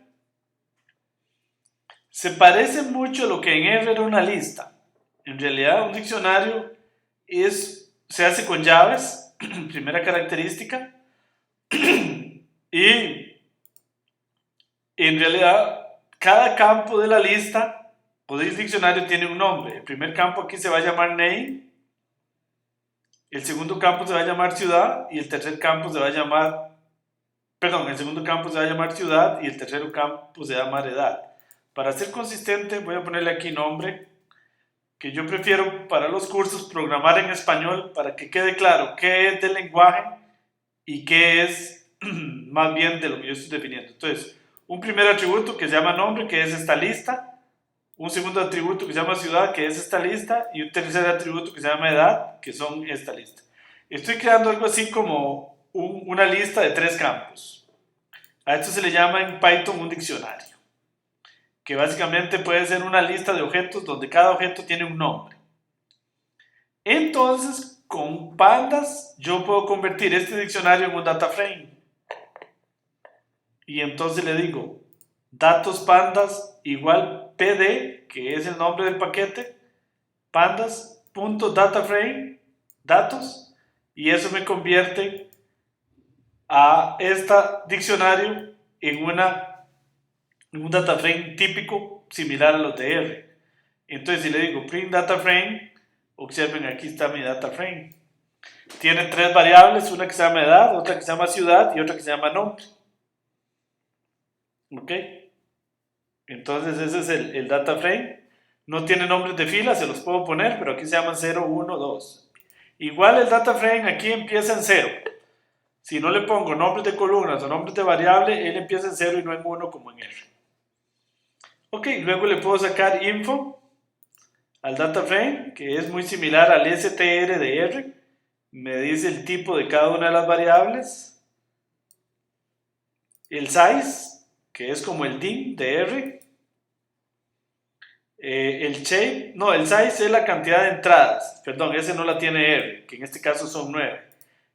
Speaker 1: se parece mucho a lo que en R era una lista. En realidad, un diccionario se hace con llaves, primera característica, y en realidad cada campo de la lista o del diccionario tiene un nombre. El primer campo aquí se va a llamar name, el segundo campo se va a llamar ciudad y el tercer campo se va a llamar, el segundo campo se va a llamar ciudad y el tercer campo se va a llamar edad. Para ser consistente voy a ponerle aquí nombre, que yo prefiero para los cursos programar en español para que quede claro qué es del lenguaje y qué es más bien de lo que yo estoy definiendo. Entonces, un primer atributo que se llama nombre, que es esta lista, un segundo atributo que se llama ciudad, que es esta lista, y un tercer atributo que se llama edad, que son esta lista. Estoy creando algo así como una lista de 3 campos. A esto se le llama en Python un diccionario, que básicamente puede ser una lista de objetos donde cada objeto tiene un nombre. Entonces, con pandas, yo puedo convertir este diccionario en un data frame. Y entonces le digo, datos pandas igual pd, que es el nombre del paquete, pandas.dataframe, datos, y eso me convierte a este diccionario en un data frame típico similar a los de R. Entonces si le digo print data frame, observen aquí está mi data frame. Tiene 3 variables, una que se llama edad, otra que se llama ciudad y otra que se llama nombre. Ok, entonces ese es el data frame. No tiene nombres de fila, se los puedo poner, pero aquí se llaman 0, 1, 2. Igual el data frame aquí empieza en 0. Si no le pongo nombres de columnas o nombres de variable, él empieza en 0 y no en 1 como en R. Ok, luego le puedo sacar info al data frame, que es muy similar al str de R. Me dice el tipo de cada una de las variables. El size, que es como el dim de R. El shape, no, el size es la cantidad de entradas. Perdón, ese no la tiene R, que en este caso son 9.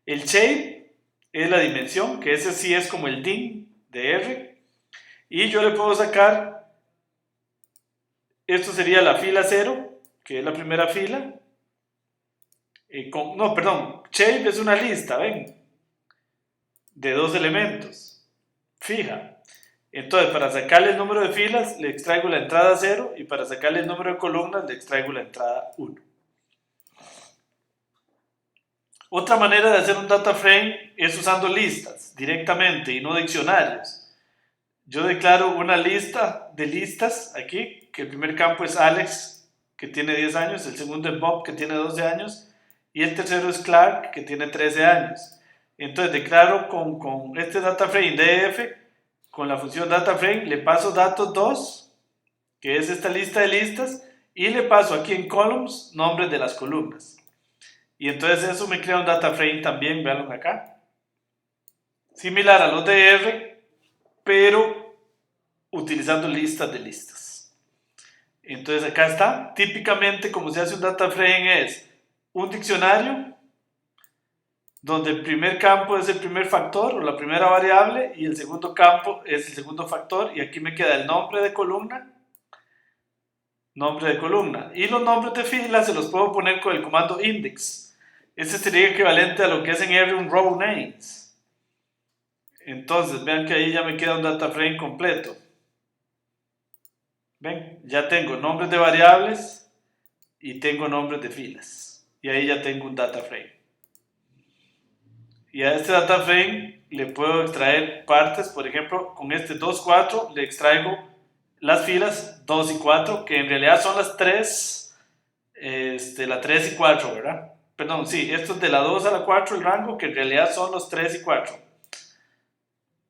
Speaker 1: El shape es la dimensión, que ese sí es como el dim de R. Y yo le puedo sacar, esto sería la fila 0, que es la primera fila. No, perdón, shape es una lista, ven, de 2 elementos, fija. Entonces, para sacarle el número de filas, le extraigo la entrada 0, y para sacarle el número de columnas, le extraigo la entrada 1. Otra manera de hacer un data frame es usando listas directamente y no diccionarios. Yo declaro una lista de listas aquí, que el primer campo es Alex, que tiene 10 años, el segundo es Bob, que tiene 12 años, y el tercero es Clark, que tiene 13 años. Entonces declaro con este data frame df, con la función data frame, le paso datos 2, que es esta lista de listas, y le paso aquí en columns nombres de las columnas. Y entonces eso me crea un data frame también, veanlo acá. Similar a los de R, pero utilizando listas de listas. Entonces acá está. Típicamente como se hace un data frame es un diccionario donde el primer campo es el primer factor o la primera variable y el segundo campo es el segundo factor, y aquí me queda el nombre de columna, y los nombres de fila se los puedo poner con el comando index. Este sería equivalente a lo que es en R un row names. Entonces vean que ahí ya me queda un data frame completo. Ven, ya tengo nombres de variables y tengo nombres de filas, y ahí ya tengo un data frame. Y a este data frame le puedo extraer partes, por ejemplo, con este 2, 4 le extraigo las filas 2 y 4, que en realidad son las 3, la 3 y 4, ¿verdad? Perdón, sí, esto es de la 2 a la 4 el rango, que en realidad son los 3 y 4,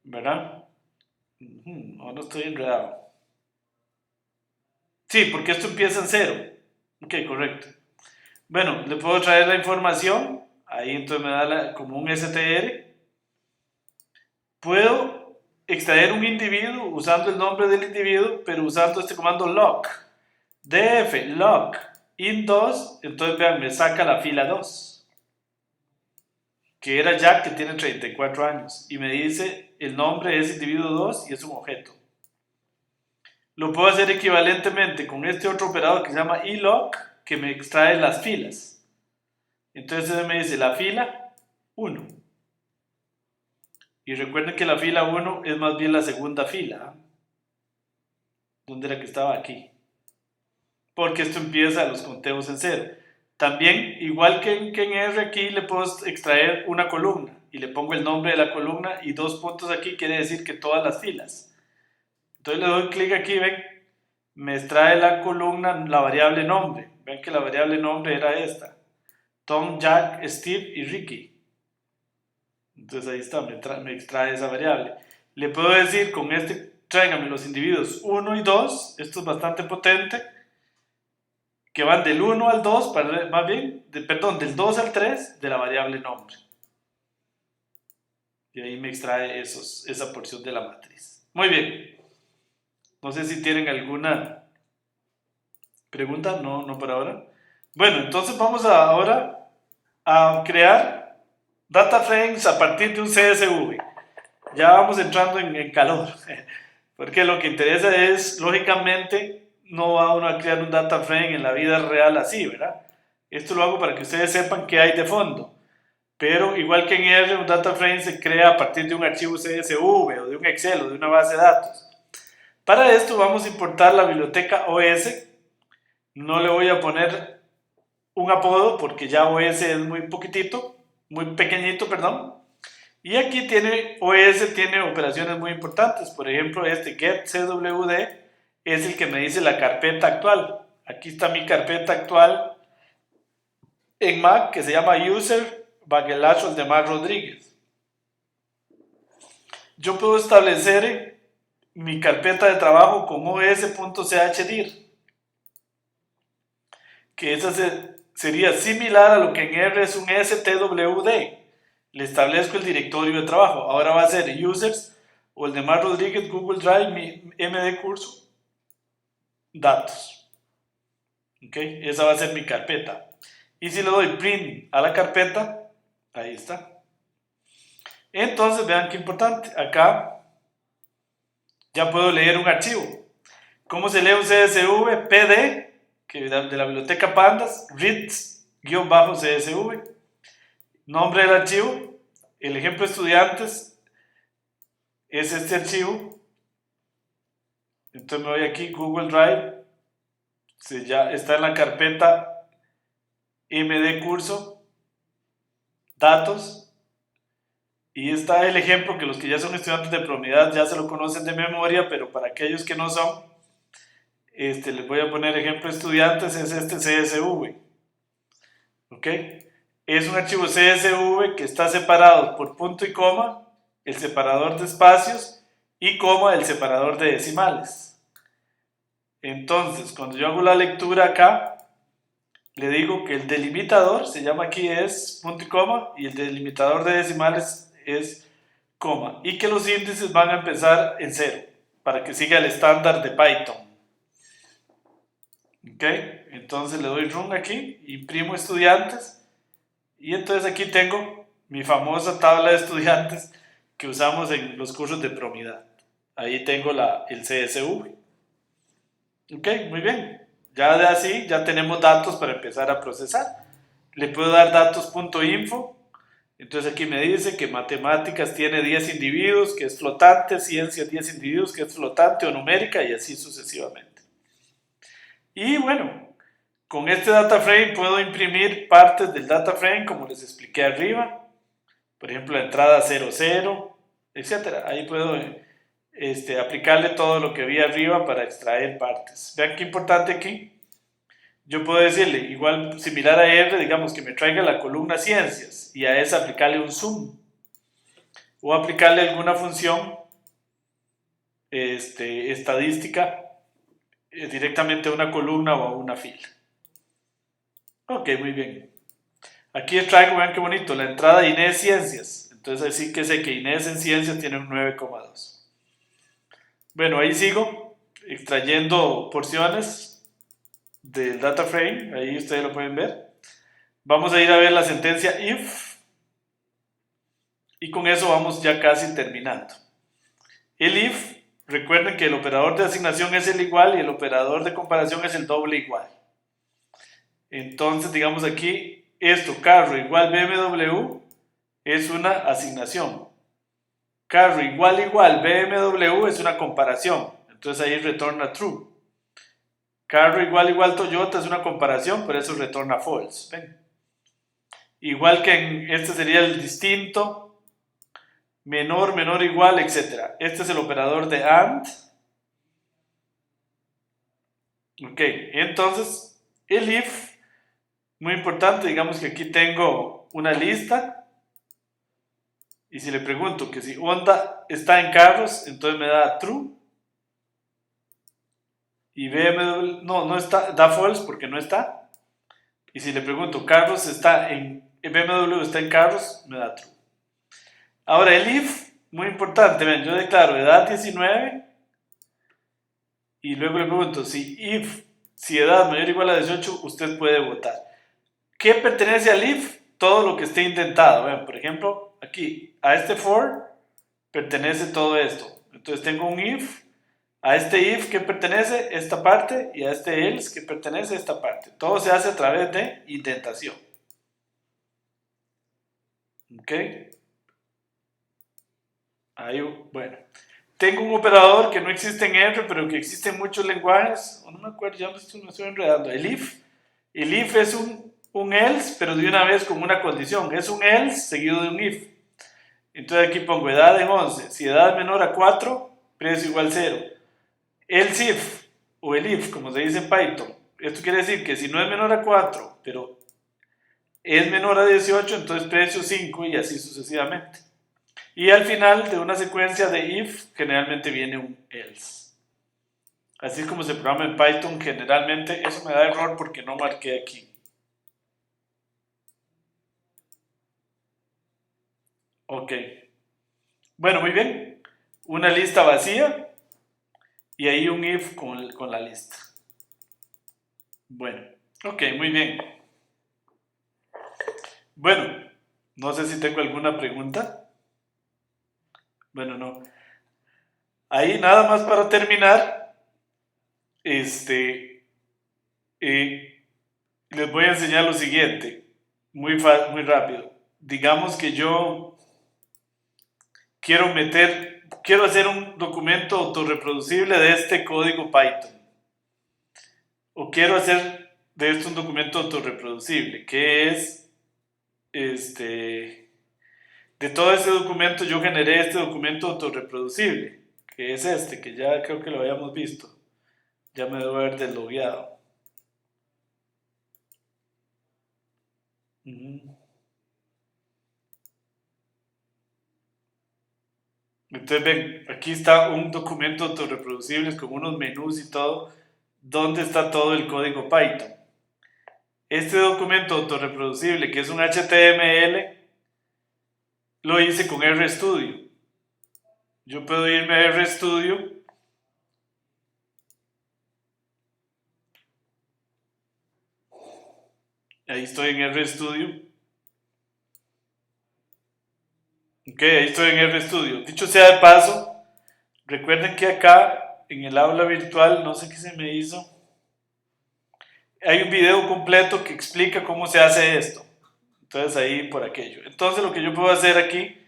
Speaker 1: ¿verdad? No estoy enredado. Sí, porque esto empieza en 0. Ok, correcto. Bueno, le puedo traer la información, ahí entonces me da como un str. Puedo extraer un individuo usando el nombre del individuo, pero usando este comando lock. df lock in2, entonces vean, me saca la fila 2, que era Jack, que tiene 34 años, y me dice el nombre es individuo 2 y es un objeto. Lo puedo hacer equivalentemente con este otro operador que se llama elock, que me extrae las filas. Entonces me dice la fila 1. Y recuerden que la fila 1 es más bien la segunda fila. ¿Dónde era que estaba? Aquí. Porque esto empieza los conteos en 0. También, igual que en R, aquí le puedo extraer una columna. Y le pongo el nombre de la columna y 2 puntos aquí, quiere decir que todas las filas. Entonces le doy clic aquí, ven, me extrae la columna, la variable nombre. Ven que la variable nombre era esta. Tom, Jack, Steve y Ricky. Entonces ahí está, me extrae esa variable. Le puedo decir con este, tráigame los individuos 1 y 2, esto es bastante potente, que van del 1 al 2, más bien, del 2 al 3 de la variable nombre. Y ahí me extrae esa porción de la matriz. Muy bien. No sé si tienen alguna pregunta, no por ahora. Bueno, entonces vamos ahora a crear data frames a partir de un CSV. Ya vamos entrando en calor, porque lo que interesa es, lógicamente, no va uno a crear un data frame en la vida real así, ¿verdad? Esto lo hago para que ustedes sepan qué hay de fondo. Pero igual que en R, un data frame se crea a partir de un archivo CSV o de un Excel o de una base de datos. Para esto vamos a importar la biblioteca OS. No le voy a poner un apodo porque ya OS es muy pequeñito, perdón. Y aquí OS tiene operaciones muy importantes. Por ejemplo, este get CWD es el que me dice la carpeta actual. aquí está mi carpeta actual en Mac que se llama user/Oldemar Rodríguez. Yo puedo establecer mi carpeta de trabajo con os.chdir, que esa sería similar a lo que en R es un stwd. Le establezco el directorio de trabajo. Ahora va a ser users, Oldemar Rodríguez, Google Drive, MD Curso, datos. ¿Ok? Esa va a ser mi carpeta. Y si le doy print a la carpeta, ahí está. Entonces, vean qué importante. Acá ya puedo leer un archivo. ¿Cómo se lee un CSV? PD, que de la biblioteca Pandas, reads-CSV. Nombre del archivo. El ejemplo estudiantes es este archivo. Entonces me voy aquí, Google Drive. Ya está en la carpeta MD Curso, datos. Y está el ejemplo que los que ya son estudiantes de Prounidad ya se lo conocen de memoria, pero para aquellos que no son, les voy a poner ejemplo estudiantes, es este CSV. ¿Ok? Es un archivo CSV que está separado por punto y coma, el separador de espacios, y coma, el separador de decimales. Entonces, cuando yo hago la lectura acá, le digo que el delimitador, se llama aquí, es punto y coma, y el delimitador de decimales es coma, y que los índices van a empezar en 0 para que siga el estándar de Python. Ok, entonces le doy run aquí, imprimo estudiantes, y entonces aquí tengo mi famosa tabla de estudiantes que usamos en los cursos de Prounidad. Ahí tengo el CSV. Ok, muy bien. Ya de así ya tenemos datos para empezar a procesar. Le puedo dar datos.info. Entonces aquí me dice que matemáticas tiene 10 individuos, que es flotante, ciencias 10 individuos, que es flotante o numérica, y así sucesivamente. Y bueno, con este data frame puedo imprimir partes del data frame como les expliqué arriba. Por ejemplo, la entrada 00, etc. Ahí puedo aplicarle todo lo que vi arriba para extraer partes. Vean qué importante aquí. Yo puedo decirle, igual similar a R, digamos que me traiga la columna ciencias y a esa aplicarle un zoom. O aplicarle alguna función estadística directamente a una columna o a una fila. Ok, muy bien. Aquí traigo, vean qué bonito, la entrada Inés Ciencias. Entonces así que sé que Inés en Ciencias tiene un 9,2. Bueno, ahí sigo extrayendo porciones del data frame, ahí ustedes lo pueden ver. Vamos a ir a ver la sentencia if y con eso vamos ya casi terminando. El if, recuerden que el operador de asignación es el igual y el operador de comparación es el doble igual. Entonces, digamos aquí, esto, carro igual BMW, es una asignación. Carro igual BMW es una comparación. Entonces ahí retorna true. Carro igual Toyota es una comparación, pero eso retorna false. ¿Ven? Igual que en este sería el distinto, menor, igual, etc. Este es el operador de AND. Ok, entonces el if, muy importante, digamos que aquí tengo una lista. Y si le pregunto que si Honda está en carros, entonces me da true. Y BMW, no está, da false porque no está. Y si le pregunto, carros está en BMW está en carros, me da true. Ahora el if, muy importante, ven, yo declaro edad 19 y luego le pregunto si edad mayor o igual a 18, usted puede votar. ¿Qué pertenece al if? Todo lo que esté intentado. Ven, por ejemplo, aquí, a este for pertenece todo esto. Entonces tengo un if. A este if que pertenece esta parte y a este else que pertenece esta parte. Todo se hace a través de indentación. ¿Ok? Ahí, bueno. Tengo un operador que no existe en R, pero que existe en muchos lenguajes. No me acuerdo, ya me estoy enredando. El if. El if es un else, pero de una vez con una condición. Es un else seguido de un if. Entonces aquí pongo edad en 11. Si edad es menor a 4, precio igual 0. Else if, o el if, como se dice en Python, Esto quiere decir que si no es menor a 4, pero es menor a 18, entonces precio 5 y así sucesivamente. Y al final de una secuencia de if, generalmente viene un else. Así es como se programa en Python generalmente. Eso me da error porque no marqué aquí. Ok. Bueno, muy bien. Una lista vacía y ahí un if con la lista. Bueno, ok, muy bien. Bueno, no sé si tengo alguna pregunta. Bueno, no. Ahí nada más para terminar, este, les voy a enseñar lo siguiente, muy rápido. Digamos que yo quiero hacer un documento autorreproducible de este código Python. O quiero hacer de esto un documento autorreproducible, que es, de todo este documento yo generé este documento autorreproducible, que es este, que ya creo que lo habíamos visto. Ya me debo haber deslogueado. Entonces ven, aquí está un documento autorreproducible con unos menús y todo, donde está todo el código Python. Este documento autorreproducible, que es un HTML, lo hice con RStudio. Yo puedo irme a RStudio ahí estoy en RStudio. Ok, ahí estoy en RStudio. Dicho sea de paso, recuerden que acá en el aula virtual, no sé qué se me hizo, hay un video completo que explica cómo se hace esto. Entonces ahí por aquello. Entonces lo que yo puedo hacer aquí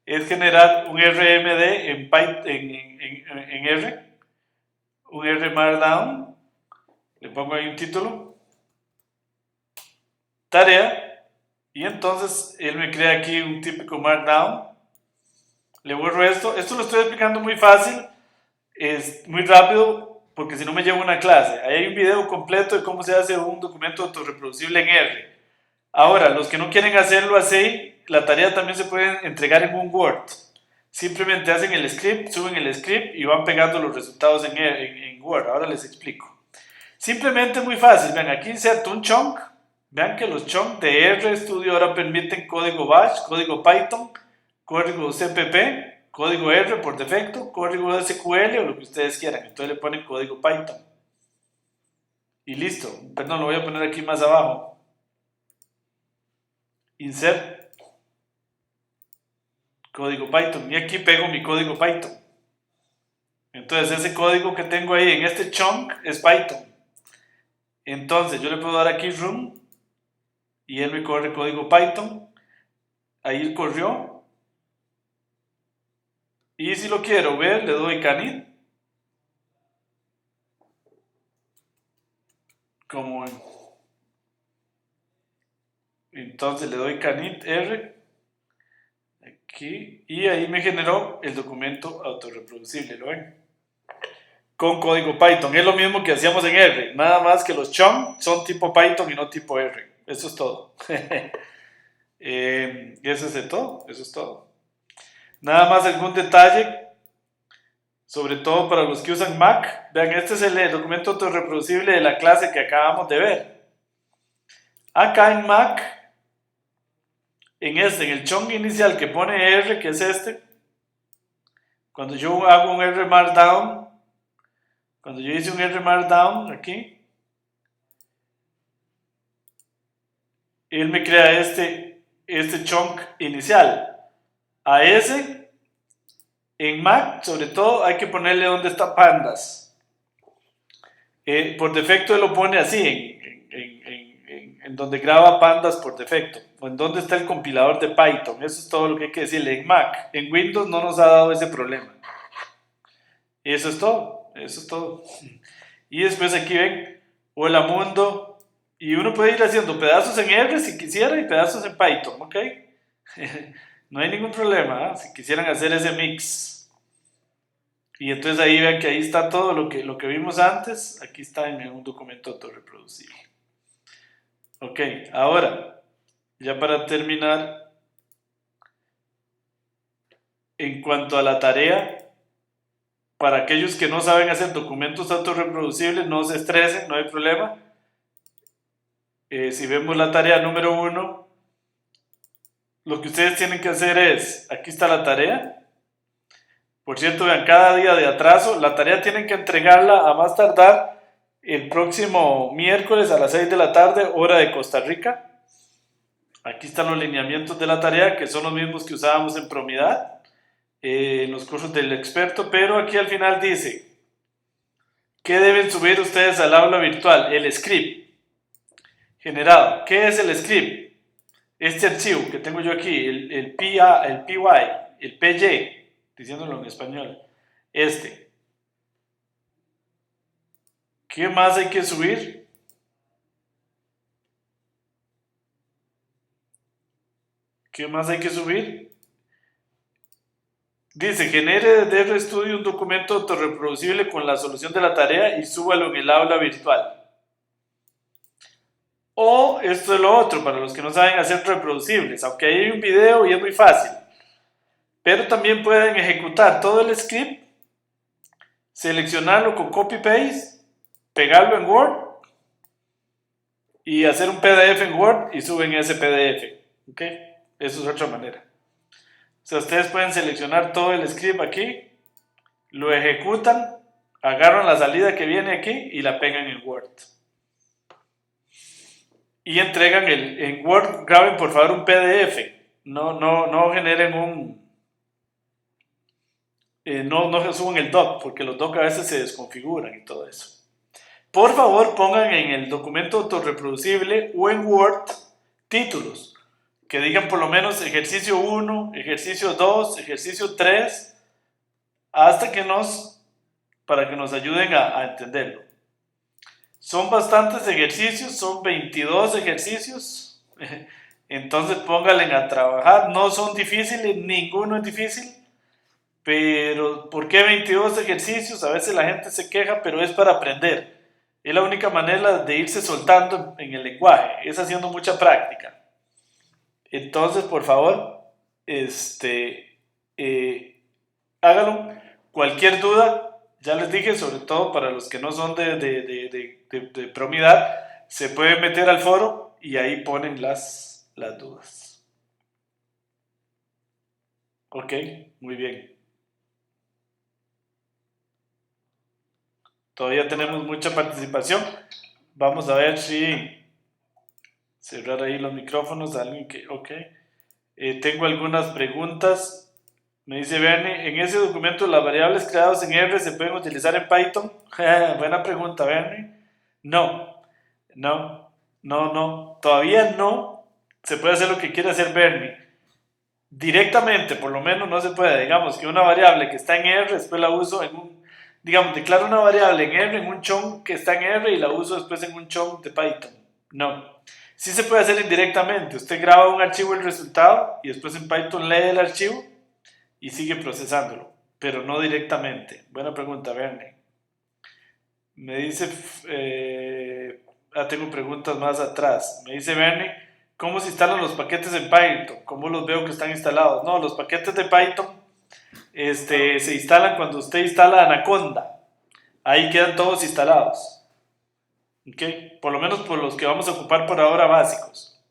Speaker 1: es generar un RMD en, en R, un R Markdown, le pongo ahí un título, tarea, y entonces él me crea aquí un típico Markdown, le borro esto lo estoy explicando muy fácil, es muy rápido, porque si no me llevo una clase. Ahí hay un video completo de cómo se hace un documento autorreproducible en R. Ahora, los que no quieren hacerlo así, la tarea también se puede entregar en un Word. Simplemente hacen el script, suben el script y van pegando los resultados en Word. Ahora les explico. Simplemente muy fácil. Vean, aquí inserto un chunk. Vean que los chunks de RStudio ahora permiten código Bash, código Python, código CPP, código R por defecto, código SQL o lo que ustedes quieran. Entonces le ponen código Python. Y listo. Perdón, lo voy a poner aquí más abajo. Insert código Python. Y aquí pego mi código Python. Entonces ese código que tengo ahí en este chunk es Python. Entonces yo le puedo dar aquí run y él me corre código Python. Ahí corrió. Y si lo quiero ver, le doy canit. Como entonces le doy canit R. Aquí. Y ahí me generó el documento autorreproducible. ¿Lo ven? Con código Python. Es lo mismo que hacíamos en R. Nada más que los chunks son tipo Python y no tipo R. Eso es todo. Y eso es de todo. Eso es todo. Nada más algún detalle, sobre todo para los que usan Mac. Vean, este es el documento autorreproducible de la clase que acabamos de ver. Acá en Mac, en el chunk inicial que pone R, que es este, cuando yo hago un R Markdown, cuando yo hice un R Markdown aquí, él me crea este chunk inicial. A ese, en Mac, sobre todo, hay que ponerle donde está pandas. Por defecto él lo pone así, en donde graba pandas por defecto, o en donde está el compilador de Python. Eso es todo lo que hay que decirle en Mac. En Windows no nos ha dado ese problema. Y eso es todo, eso es todo. Y después aquí ven, hola mundo, y uno puede ir haciendo pedazos en R si quisiera y pedazos en Python, ¿ok? No hay ningún problema, ¿eh? Si quisieran hacer ese mix. Y entonces ahí vean que ahí está todo lo que vimos antes, aquí está en un documento autorreproducible. Ok, ahora, ya para terminar, en cuanto a la tarea, para aquellos que no saben hacer documentos autorreproducibles, no se estresen, no hay problema. Si vemos la tarea número 1, lo que ustedes tienen que hacer es, aquí está la tarea. Por cierto, vean, cada día de atraso, la tarea tienen que entregarla a más tardar el próximo miércoles a las 6 de la tarde, hora de Costa Rica. Aquí están los lineamientos de la tarea, que son los mismos que usábamos en Promidad, en los cursos del experto, pero aquí al final dice, ¿qué deben subir ustedes al aula virtual? El script generado. ¿Qué es el script? Este archivo que tengo yo aquí, el PY, el PY, diciéndolo en español, este. ¿Qué más hay que subir? ¿Qué más hay que subir? Dice, genere desde RStudio un documento autorreproducible con la solución de la tarea y súbalo en el aula virtual. O esto es lo otro, para los que no saben hacer reproducibles, aunque hay un video y es muy fácil. Pero también pueden ejecutar todo el script, seleccionarlo con copy-paste, pegarlo en Word y hacer un PDF en Word y suben ese PDF. ¿Ok? Eso es otra manera. O sea, ustedes pueden seleccionar todo el script aquí, lo ejecutan, agarran la salida que viene aquí y la pegan en Word. Y entregan en Word, graben por favor un PDF. No generen un... no suban el doc, porque los doc a veces se desconfiguran y todo eso. Por favor, pongan en el documento autorreproducible o en Word títulos que digan por lo menos ejercicio 1, ejercicio 2, ejercicio 3, para que nos ayuden a entenderlo. Son bastantes ejercicios, son 22 ejercicios, entonces pónganle a trabajar, no son difíciles, ninguno es difícil, pero ¿por qué 22 ejercicios? A veces la gente se queja, pero es para aprender. Es la única manera de irse soltando en el lenguaje, es haciendo mucha práctica. Entonces, por favor, háganlo. Cualquier duda, ya les dije, sobre todo para los que no son de Promidad, se pueden meter al foro y ahí ponen las dudas. Ok, muy bien. Todavía tenemos mucha participación. Vamos a ver si... cerrar ahí los micrófonos, alguien que... Ok. Tengo algunas preguntas. Me dice Bernie, ¿en ese documento las variables creadas en R se pueden utilizar en Python? Buena pregunta, Bernie. No. Todavía no se puede hacer lo que quiere hacer Bernie. Directamente, por lo menos no se puede. Digamos que una variable que está en R, después la uso en un... Digamos, declaro una variable en R, en un chunk que está en R y la uso después en un chunk de Python. No. Sí se puede hacer indirectamente. Usted graba un archivo el resultado y después en Python lee el archivo y sigue procesándolo, pero no directamente. Buena pregunta, Bernie. Me dice, tengo preguntas más atrás. Me dice Bernie, ¿cómo se instalan los paquetes en Python? ¿Cómo los veo que están instalados? No, los paquetes de Python se instalan cuando usted instala Anaconda. Ahí quedan todos instalados. ¿Okay? Por lo menos por los que vamos a ocupar por ahora básicos.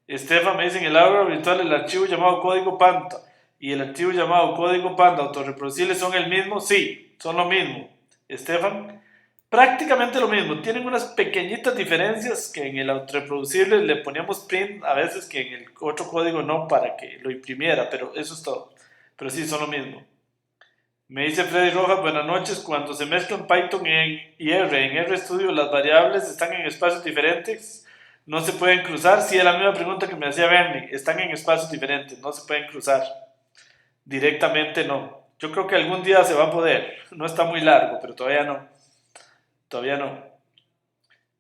Speaker 1: Estefan me dice, en el aula virtual el archivo llamado código Panda y el archivo llamado código Panda autorreproducibles son el mismo. Sí, son lo mismo. Estefan, prácticamente lo mismo. Tienen unas pequeñitas diferencias que en el autorreproducible le poníamos print a veces que en el otro código no, para que lo imprimiera, pero eso es todo. Pero sí, son lo mismo. Me dice Freddy Rojas, buenas noches. Cuando se mezclan Python y R en RStudio, las variables están en espacios diferentes, no se pueden cruzar. Sí, es la misma pregunta que me hacía Bernie. Están en espacios diferentes, no se pueden cruzar. Directamente no. Yo creo que algún día se va a poder. No está muy largo, pero todavía no. Todavía no.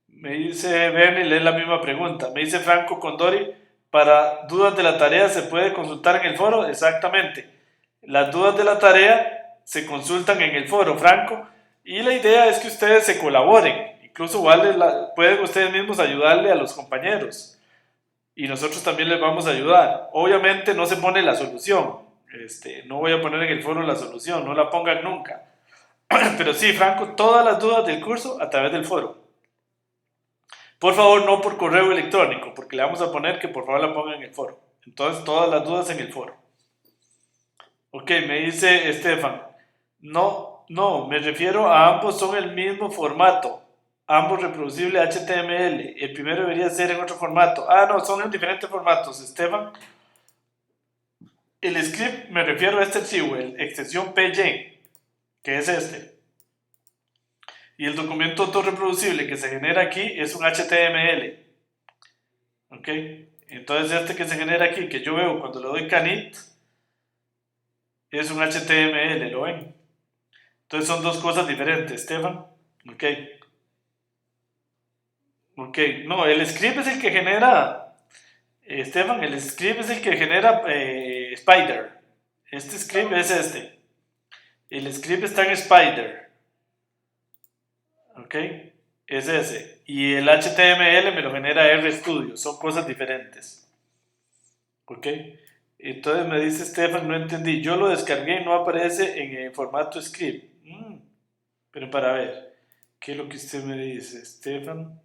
Speaker 1: Me dice Bernie, lee la misma pregunta. Me dice Franco Condori, para dudas de la tarea se puede consultar en el foro. Exactamente. Las dudas de la tarea se consultan en el foro, Franco, y la idea es que ustedes se colaboren, incluso pueden ustedes mismos ayudarle a los compañeros y nosotros también les vamos a ayudar. Obviamente no se pone la solución, no voy a poner en el foro la solución, no la pongan nunca, pero sí, Franco, todas las dudas del curso a través del foro. Por favor, no por correo electrónico, porque le vamos a poner que por favor la pongan en el foro. Entonces, todas las dudas en el foro. Ok, me dice Estefan. No, me refiero a ambos son el mismo formato. Ambos reproducibles HTML. El primero debería ser en otro formato. Ah, no, son en diferentes formatos, Estefan. El script, me refiero a este archivo, extensión PY, que es este. Y el documento autorreproducible que se genera aquí es un HTML. Ok, entonces este que se genera aquí, que yo veo cuando le doy canit, es un HTML, ¿lo ven? Entonces son dos cosas diferentes, Estefan. Ok. Ok, no, el script es el que genera, Estefan, el script es el que genera Spider. Este script es este. El script está en Spider. Ok, es ese. Y el HTML me lo genera RStudio. Son cosas diferentes. Ok. Entonces me dice Stefan, no entendí. Yo lo descargué y no aparece en el formato script. Pero para ver, ¿qué es lo que usted me dice, Stefan?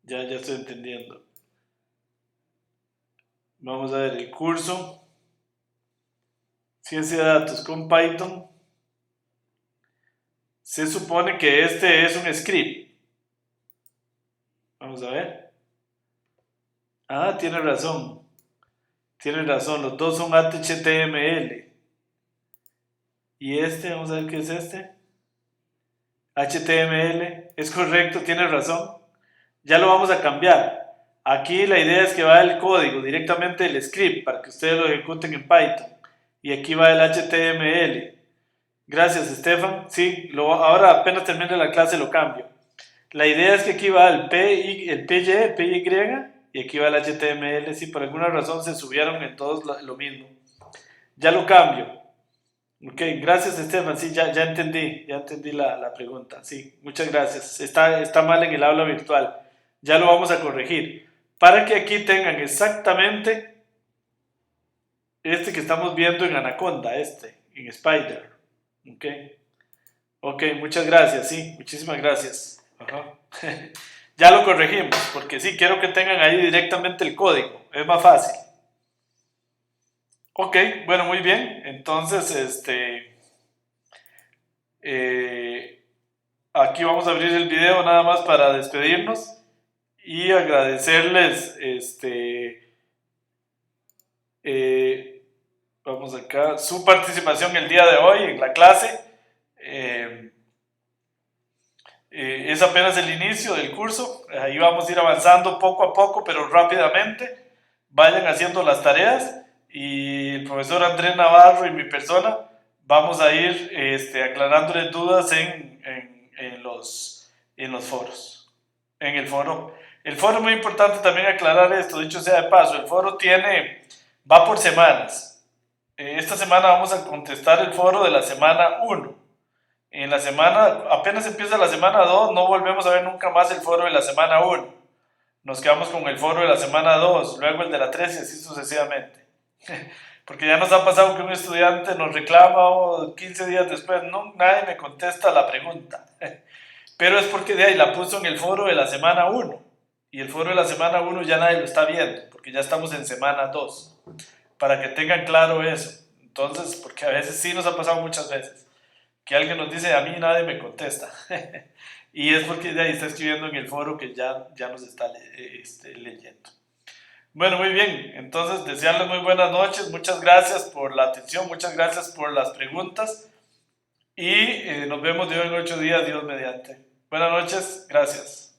Speaker 1: Ya estoy entendiendo. Vamos a ver el curso. Ciencia de datos con Python. Se supone que este es un script. Vamos a ver. Ah, tiene razón. Tiene razón, los dos son HTML. Y este, vamos a ver qué es este. HTML. Es correcto, tiene razón. Ya lo vamos a cambiar. Aquí la idea es que va el código directamente del script para que ustedes lo ejecuten en Python. Y aquí va el HTML. Gracias, Stefan. Sí, ahora apenas termine la clase lo cambio. La idea es que aquí va el PY, y aquí va el HTML. Si por alguna razón se subieron en todos lo mismo. Ya lo cambio. Ok, gracias, Stefan. Sí, ya entendí la pregunta. Sí, muchas gracias. Está mal en el aula virtual. Ya lo vamos a corregir. Para que aquí tengan exactamente este que estamos viendo en Anaconda, en Spider. Ok, muchas gracias, sí, muchísimas gracias. Ajá. Ya lo corregimos, porque sí, quiero que tengan ahí directamente el código, es más fácil. Ok, bueno, muy bien, entonces, aquí vamos a abrir el video nada más para despedirnos y agradecerles, vamos acá, su participación el día de hoy en la clase. Es apenas el inicio del curso, ahí vamos a ir avanzando poco a poco, pero rápidamente. Vayan haciendo las tareas y el profesor Andrés Navarro y mi persona vamos a ir aclarándoles dudas en los foros, en el foro. El foro es muy importante también aclarar esto, dicho sea de paso, el foro va por semanas. Esta semana vamos a contestar el foro de la semana 1. En la semana, apenas empieza la semana 2, no volvemos a ver nunca más el foro de la semana 1. Nos quedamos con el foro de la semana 2, luego el de la 3 y así sucesivamente. Porque ya nos ha pasado que un estudiante nos reclama 15 días después, no, nadie me contesta la pregunta. Pero es porque de ahí la puso en el foro de la semana 1. Y el foro de la semana 1 ya nadie lo está viendo, porque ya estamos en semana 2. Para que tengan claro eso. Entonces, porque a veces sí nos ha pasado muchas veces que alguien nos dice, a mí nadie me contesta. Y es porque de ahí está escribiendo en el foro que ya nos está leyendo. Bueno, muy bien. Entonces, desearles muy buenas noches. Muchas gracias por la atención. Muchas gracias por las preguntas. Y nos vemos de hoy en 8 días, Dios mediante. Buenas noches. Gracias.